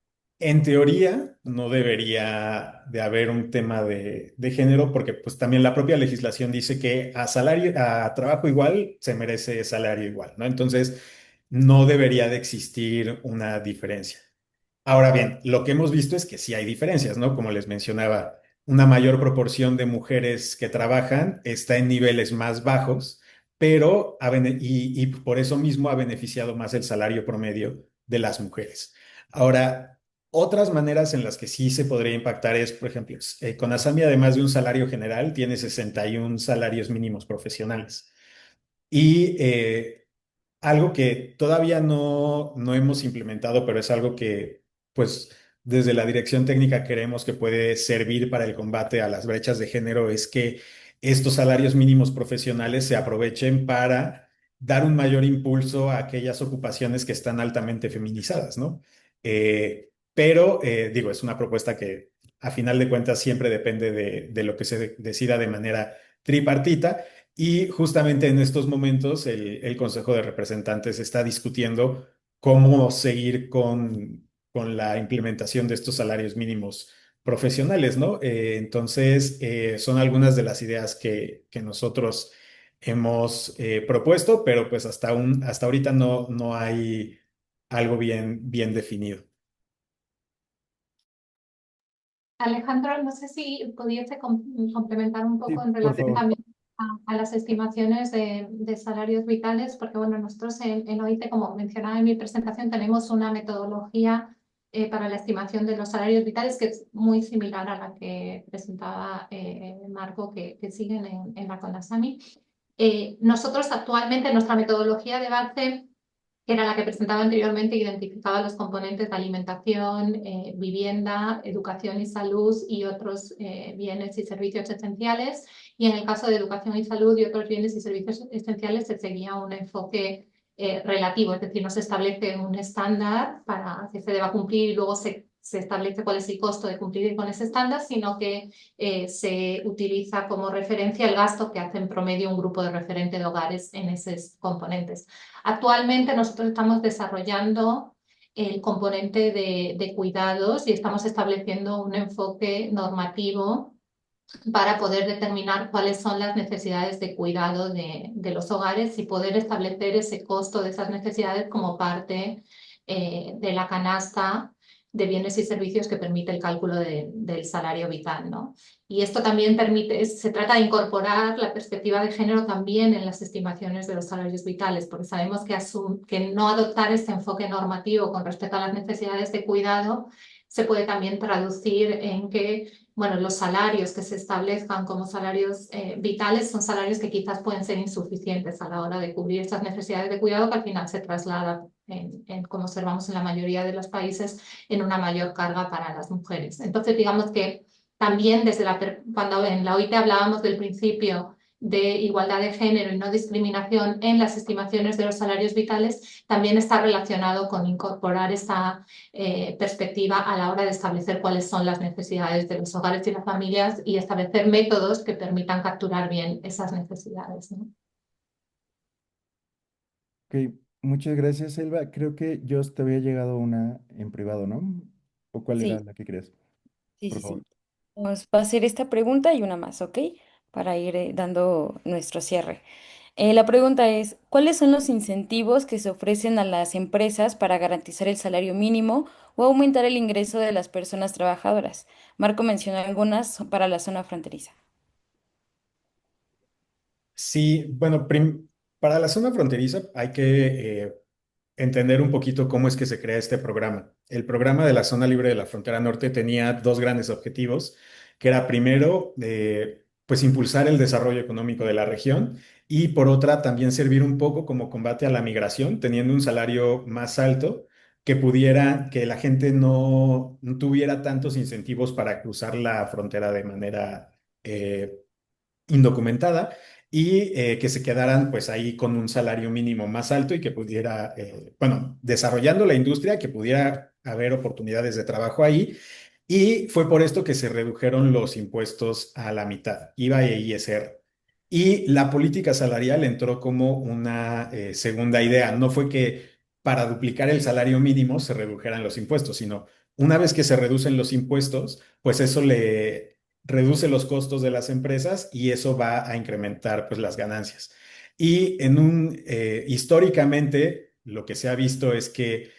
E: en teoría no debería de haber un tema de género porque pues también la propia legislación dice que a trabajo igual se merece salario igual, ¿no? Entonces no debería de existir una diferencia. Ahora bien, lo que hemos visto es que sí hay diferencias, ¿no? Como les mencionaba, una mayor proporción de mujeres que trabajan está en niveles más bajos, pero y por eso mismo ha beneficiado más el salario promedio de las mujeres. Ahora, otras maneras en las que sí se podría impactar es, por ejemplo, Conasami, además de un salario general, tiene 61 salarios mínimos profesionales. Y algo que todavía no hemos implementado, pero es algo que, pues, desde la dirección técnica creemos que puede servir para el combate a las brechas de género, es que estos salarios mínimos profesionales se aprovechen para dar un mayor impulso a aquellas ocupaciones que están altamente feminizadas, ¿no? Pero, digo, es una propuesta que a final de cuentas siempre depende de lo que se decida de manera tripartita. Y justamente en estos momentos el Consejo de Representantes está discutiendo cómo seguir con la implementación de estos salarios mínimos profesionales, ¿no? Entonces, son algunas de las ideas que nosotros hemos propuesto, pero pues hasta ahorita no hay algo bien definido.
B: Alejandro, no sé si pudiese complementar un
A: Sí,
B: poco en
A: por
B: relación
A: favor.
B: también a las estimaciones de salarios vitales, porque bueno, nosotros en OIT, como mencionaba en mi presentación, tenemos una metodología para la estimación de los salarios vitales que es muy similar a la que presentaba Marco, que siguen en la CONASAMI. Nosotros actualmente, nuestra metodología de base, que era la que presentaba anteriormente, identificaba los componentes de alimentación, vivienda, educación y salud y otros bienes y servicios esenciales. Y en el caso de educación y salud y otros bienes y servicios esenciales se seguía un enfoque relativo, es decir, no se establece un estándar para que se deba cumplir y luego se establece cuál es el costo de cumplir con ese estándar, sino que se utiliza como referencia el gasto que hace en promedio un grupo de referente de hogares en esos componentes. Actualmente nosotros estamos desarrollando el componente de cuidados y estamos estableciendo un enfoque normativo para poder determinar cuáles son las necesidades de cuidado de los hogares y poder establecer ese costo de esas necesidades como parte de la canasta de bienes y servicios que permite el cálculo del salario vital, ¿no? Y esto también permite, se trata de incorporar la perspectiva de género también en las estimaciones de los salarios vitales, porque sabemos que no adoptar este enfoque normativo con respecto a las necesidades de cuidado se puede también traducir en que, bueno, los salarios que se establezcan como salarios vitales son salarios que quizás pueden ser insuficientes a la hora de cubrir estas necesidades de cuidado, que al final se traslada, como observamos en la mayoría de los países, en una mayor carga para las mujeres. Entonces, digamos que también cuando en la OIT hablábamos del principio de igualdad de género y no discriminación en las estimaciones de los salarios vitales, también está relacionado con incorporar esta perspectiva a la hora de establecer cuáles son las necesidades de los hogares y las familias y establecer métodos que permitan capturar bien esas necesidades, ¿no?
A: Ok, muchas gracias, Elba. Creo que yo te había llegado una en privado, ¿no? ¿O cuál era
F: Sí,
A: la que crees?
F: sí,
A: Por
F: sí,
A: favor.
F: sí. Nos va a hacer esta pregunta y una más, ¿ok? Para ir dando nuestro cierre. La pregunta es, ¿cuáles son los incentivos que se ofrecen a las empresas para garantizar el salario mínimo o aumentar el ingreso de las personas trabajadoras? Marco mencionó algunas para la zona fronteriza.
E: Sí, bueno, para la zona fronteriza hay que entender un poquito cómo es que se crea este programa. El programa de la zona libre de la frontera norte tenía dos grandes objetivos, que era primero, pues impulsar el desarrollo económico de la región y por otra también servir un poco como combate a la migración, teniendo un salario más alto que pudiera, que la gente no tuviera tantos incentivos para cruzar la frontera de manera indocumentada y que se quedaran pues ahí con un salario mínimo más alto y que pudiera, bueno, desarrollando la industria, que pudiera haber oportunidades de trabajo ahí. Y fue por esto que se redujeron los impuestos a la mitad, IVA e ISR. Y la política salarial entró como una segunda idea. No fue que para duplicar el salario mínimo se redujeran los impuestos, sino una vez que se reducen los impuestos, pues eso le reduce los costos de las empresas y eso va a incrementar pues las ganancias. Y históricamente lo que se ha visto es que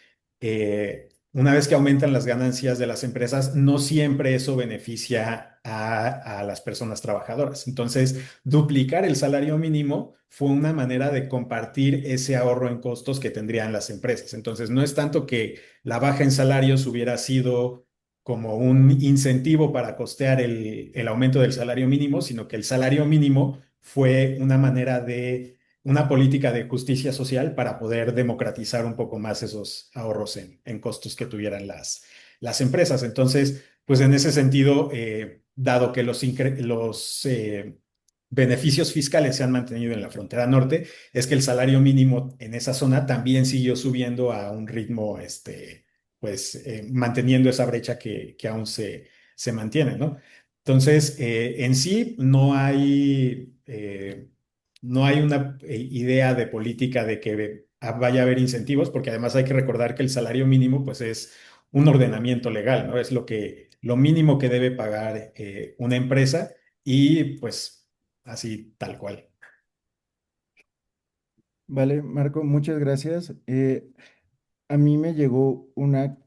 E: una vez que aumentan las ganancias de las empresas, no siempre eso beneficia a las personas trabajadoras. Entonces, duplicar el salario mínimo fue una manera de compartir ese ahorro en costos que tendrían las empresas. Entonces, no es tanto que la baja en salarios hubiera sido como un incentivo para costear el aumento del salario mínimo, sino que el salario mínimo fue una manera de una política de justicia social para poder democratizar un poco más esos ahorros en costos que tuvieran las empresas. Entonces, pues en ese sentido, dado que los beneficios fiscales se han mantenido en la frontera norte, es que el salario mínimo en esa zona también siguió subiendo a un ritmo, pues manteniendo esa brecha que aún se mantiene, ¿no? Entonces, en sí no hay una idea de política de que vaya a haber incentivos, porque además hay que recordar que el salario mínimo, pues es un ordenamiento legal, ¿no? Es lo mínimo que debe pagar una empresa y pues así tal cual.
A: Vale, Marco, muchas gracias. A mí me llegó una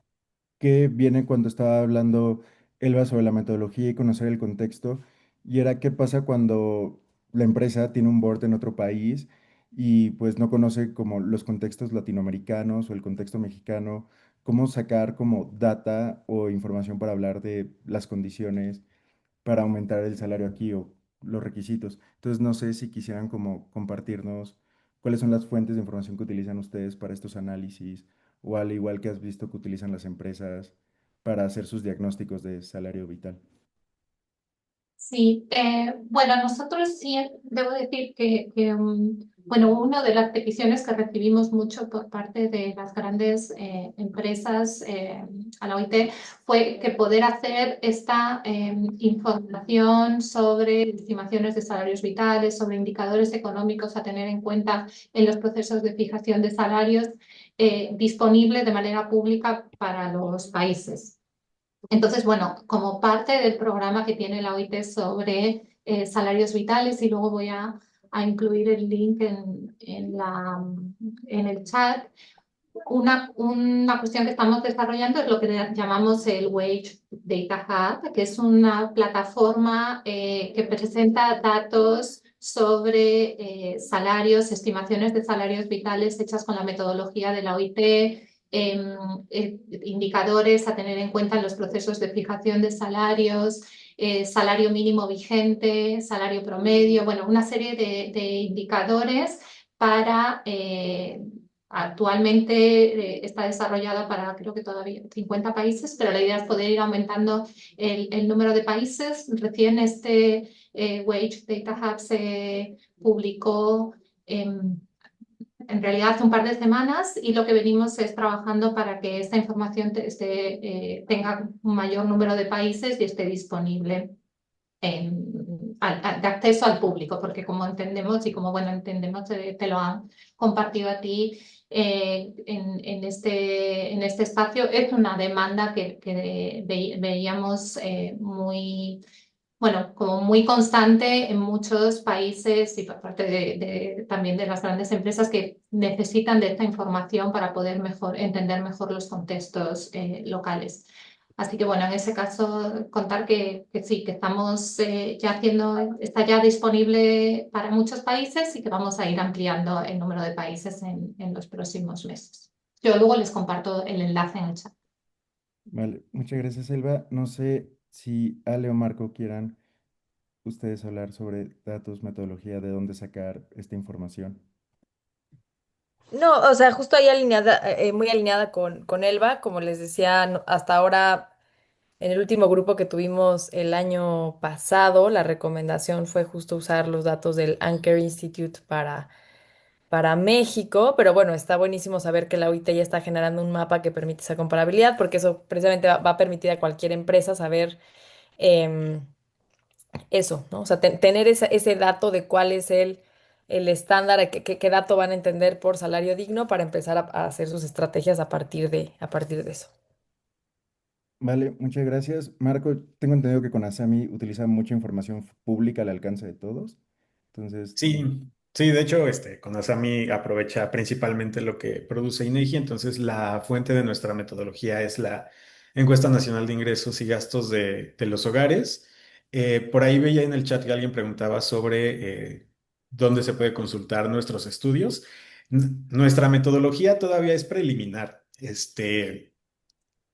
A: que viene cuando estaba hablando Elba sobre la metodología y conocer el contexto, y era qué pasa cuando la empresa tiene un board en otro país y pues no conoce como los contextos latinoamericanos o el contexto mexicano, cómo sacar como data o información para hablar de las condiciones para aumentar el salario aquí o los requisitos. Entonces, no sé si quisieran como compartirnos cuáles son las fuentes de información que utilizan ustedes para estos análisis o al igual que has visto que utilizan las empresas para hacer sus diagnósticos de salario vital.
B: Sí, bueno, nosotros sí debo decir bueno, una de las peticiones que recibimos mucho por parte de las grandes empresas a la OIT fue que poder hacer esta información sobre estimaciones de salarios vitales, sobre indicadores económicos a tener en cuenta en los procesos de fijación de salarios, disponible de manera pública para los países. Entonces, bueno, como parte del programa que tiene la OIT sobre salarios vitales, y luego voy a incluir el link en el chat, una cuestión que estamos desarrollando es lo que llamamos el Wage Data Hub, que es una plataforma que presenta datos sobre salarios, estimaciones de salarios vitales hechas con la metodología de la OIT, indicadores a tener en cuenta en los procesos de fijación de salarios, salario mínimo vigente, salario promedio, bueno, una serie de indicadores para actualmente está desarrollada para creo que todavía 50 países, pero la idea es poder ir aumentando el número de países. Recién este Wage Data Hub se publicó en realidad hace un par de semanas y lo que venimos es trabajando para que esta información tenga un mayor número de países y esté disponible de acceso al público, porque como entendemos y como bueno entendemos, te lo han compartido a ti en este espacio, es una demanda que veíamos muy, bueno, como muy constante en muchos países y por parte también de las grandes empresas que necesitan de esta información para poder entender mejor los contextos locales. Así que bueno, en ese caso contar que sí, que estamos ya está ya disponible para muchos países y que vamos a ir ampliando el número de países en los próximos meses. Yo luego les comparto el enlace en el chat.
A: Vale, muchas gracias, Elba. No sé si Ale o Marco quieran ustedes hablar sobre datos, metodología, de dónde sacar esta información.
D: No, o sea, justo ahí alineada, muy alineada con Elba, como les decía, hasta ahora en el último grupo que tuvimos el año pasado, la recomendación fue justo usar los datos del Anchor Institute para México, pero bueno, está buenísimo saber que la OIT ya está generando un mapa que permite esa comparabilidad, porque eso precisamente va a permitir a cualquier empresa saber em, eso, ¿no? O sea, tener ese dato de cuál es el estándar, qué dato van a entender por salario digno para empezar a hacer sus estrategias a partir de eso.
A: Vale, muchas gracias. Marco, tengo entendido que con Asami utiliza mucha información pública al alcance de todos. Entonces,
E: Sí, sí, de hecho, con Asami aprovecha principalmente lo que produce INEGI, entonces la fuente de nuestra metodología es la Encuesta Nacional de Ingresos y Gastos de los Hogares. Por ahí veía en el chat que alguien preguntaba sobre dónde se puede consultar nuestros estudios. Nuestra metodología todavía es preliminar.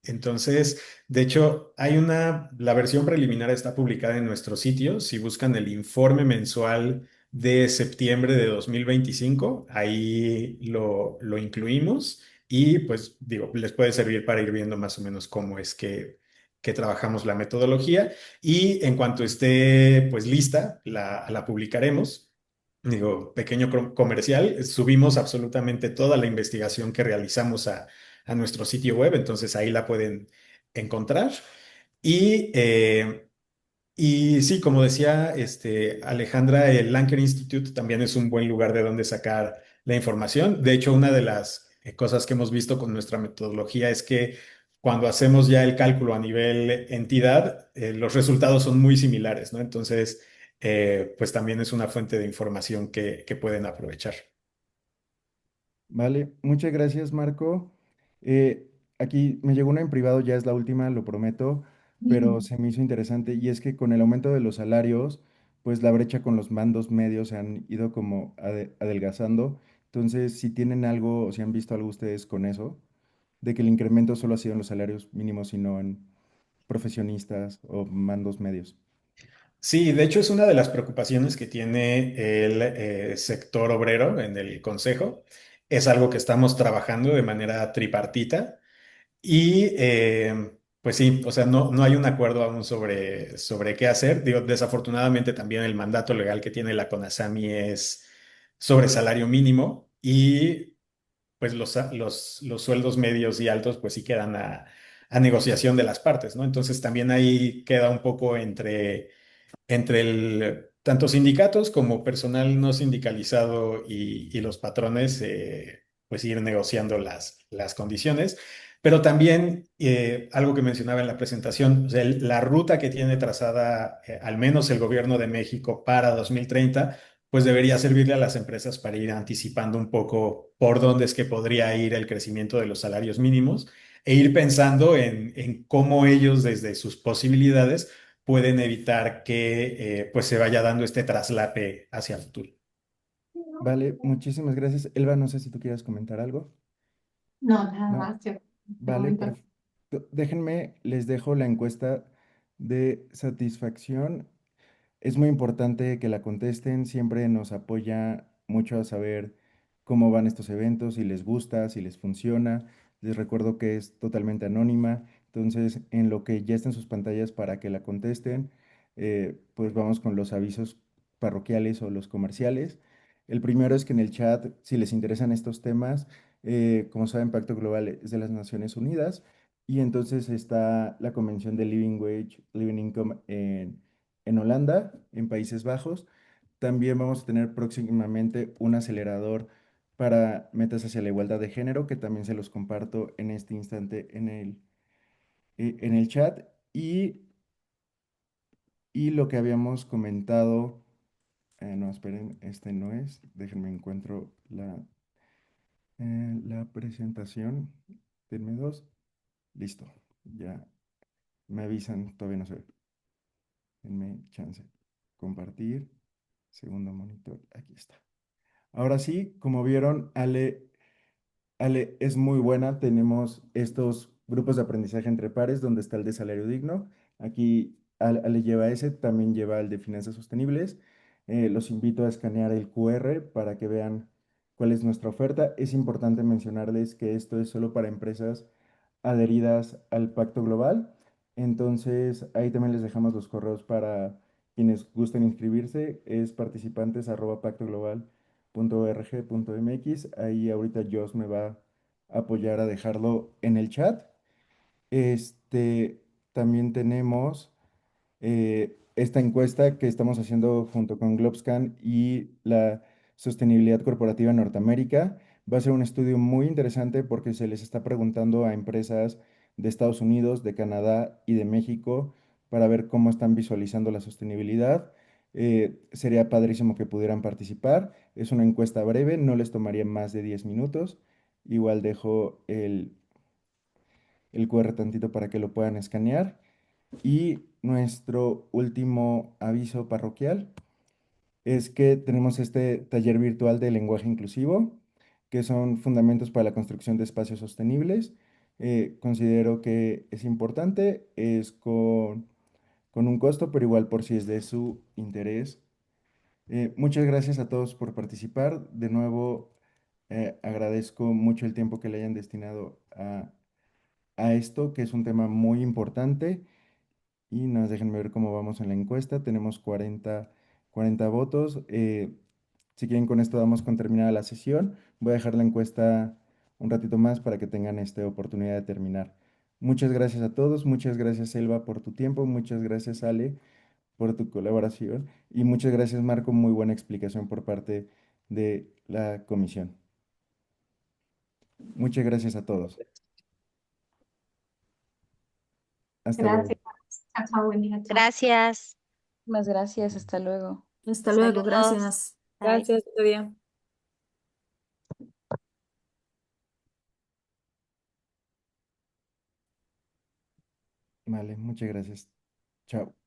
E: Entonces, de hecho, la versión preliminar está publicada en nuestro sitio. Si buscan el informe mensual de septiembre de 2025, ahí lo incluimos y pues digo, les puede servir para ir viendo más o menos cómo es que trabajamos la metodología y en cuanto esté pues lista, la publicaremos. Digo, pequeño comercial, subimos absolutamente toda la investigación que realizamos a nuestro sitio web, entonces ahí la pueden encontrar. Y, y sí, como decía Alejandra, el Lanker Institute también es un buen lugar de donde sacar la información. De hecho, una de las cosas que hemos visto con nuestra metodología es que cuando hacemos ya el cálculo a nivel entidad, los resultados son muy similares, ¿no? Entonces, pues también es una fuente de información que pueden aprovechar.
A: vale, muchas gracias, Marco. Eh, Aquí me llegó una en privado, ya es la última, lo prometo, pero se me hizo interesante y es que con el aumento de los salarios, pues la brecha con los mandos medios se han ido como adelgazando. Entonces, si tienen algo o si han visto algo ustedes con eso, de que el incremento solo ha sido en los salarios mínimos y no en profesionistas o mandos medios.
E: Sí, de hecho es una de las preocupaciones que tiene el sector obrero en el Consejo. Es algo que estamos trabajando de manera tripartita y pues sí, o sea, no hay un acuerdo aún sobre qué hacer. Digo, desafortunadamente también el mandato legal que tiene la CONASAMI es sobre salario mínimo y pues los sueldos medios y altos pues sí quedan a negociación de las partes, ¿no? Entonces también ahí queda un poco entre tanto sindicatos como personal no sindicalizado y los patrones, pues ir negociando las condiciones. Pero también algo que mencionaba en la presentación, o sea, la ruta que tiene trazada al menos el gobierno de México para 2030, pues debería servirle a las empresas para ir anticipando un poco por dónde es que podría ir el crecimiento de los salarios mínimos e ir pensando en cómo ellos desde sus posibilidades pueden evitar que pues se vaya dando este traslape hacia el futuro.
A: Vale, muchísimas gracias. Elba, no sé si tú quieras comentar algo.
B: No, nada
A: ¿No?
B: más. Yo, de
A: Vale,
B: momento.
A: perfecto. Déjenme, les dejo la encuesta de satisfacción. Es muy importante que la contesten, siempre nos apoya mucho a saber cómo van estos eventos, si les gusta, si les funciona. Les recuerdo que es totalmente anónima, entonces en lo que ya están sus pantallas para que la contesten, pues vamos con los avisos parroquiales o los comerciales. El primero es que en el chat, si les interesan estos temas, como saben, Pacto Global es de las Naciones Unidas y entonces está la Convención de Living Wage, Living Income en Holanda, en Países Bajos. También vamos a tener próximamente un acelerador para metas hacia la igualdad de género, que también se los comparto en este instante en el chat. Y lo que habíamos comentado, no, esperen, este no es, déjenme encuentro la presentación. Denme dos, listo, ya me avisan, todavía no se ve. Denme chance. Compartir, segundo monitor, aquí está. Ahora sí, como vieron, Ale es muy buena. Tenemos estos grupos de aprendizaje entre pares donde está el de salario digno. Aquí Ale lleva ese, también lleva el de finanzas sostenibles. Los invito a escanear el QR para que vean cuál es nuestra oferta. Es importante mencionarles que esto es solo para empresas adheridas al Pacto Global. Entonces, ahí también les dejamos los correos para quienes gusten inscribirse. Es participantes@pactoglobal.org.mx. Ahí ahorita Joss me va a apoyar a dejarlo en el chat. Este, también tenemos esta encuesta que estamos haciendo junto con Globscan y la Sostenibilidad Corporativa en Norteamérica. Va a ser un estudio muy interesante porque se les está preguntando a empresas de Estados Unidos, de Canadá y de México para ver cómo están visualizando la sostenibilidad. Sería padrísimo que pudieran participar. Es una encuesta breve, no les tomaría más de 10 minutos. Igual dejo el QR tantito para que lo puedan escanear. Y nuestro último aviso parroquial es que tenemos este taller virtual de lenguaje inclusivo, que son fundamentos para la construcción de espacios sostenibles. Considero que es importante, es con un costo, pero igual por si es de su interés. Muchas gracias a todos por participar. De nuevo, agradezco mucho el tiempo que le hayan destinado a esto, que es un tema muy importante. Y nos déjenme ver cómo vamos en la encuesta. Tenemos 40 votos. Si quieren, con esto damos con terminada la sesión. Voy a dejar la encuesta un ratito más para que tengan esta oportunidad de terminar. Muchas gracias a todos. Muchas gracias, Elba, por tu tiempo. Muchas gracias, Ale, por tu colaboración. Y muchas gracias, Marco. Muy buena explicación por parte de la comisión. Muchas gracias a todos. Hasta luego.
B: Gracias. Chao, chao, buen día. Chao.
G: Gracias.
F: Muchas gracias, hasta luego.
H: Hasta luego,
G: Saludos.
H: gracias.
G: Bye.
D: Gracias, otro día.
A: Vale, muchas gracias. Chao.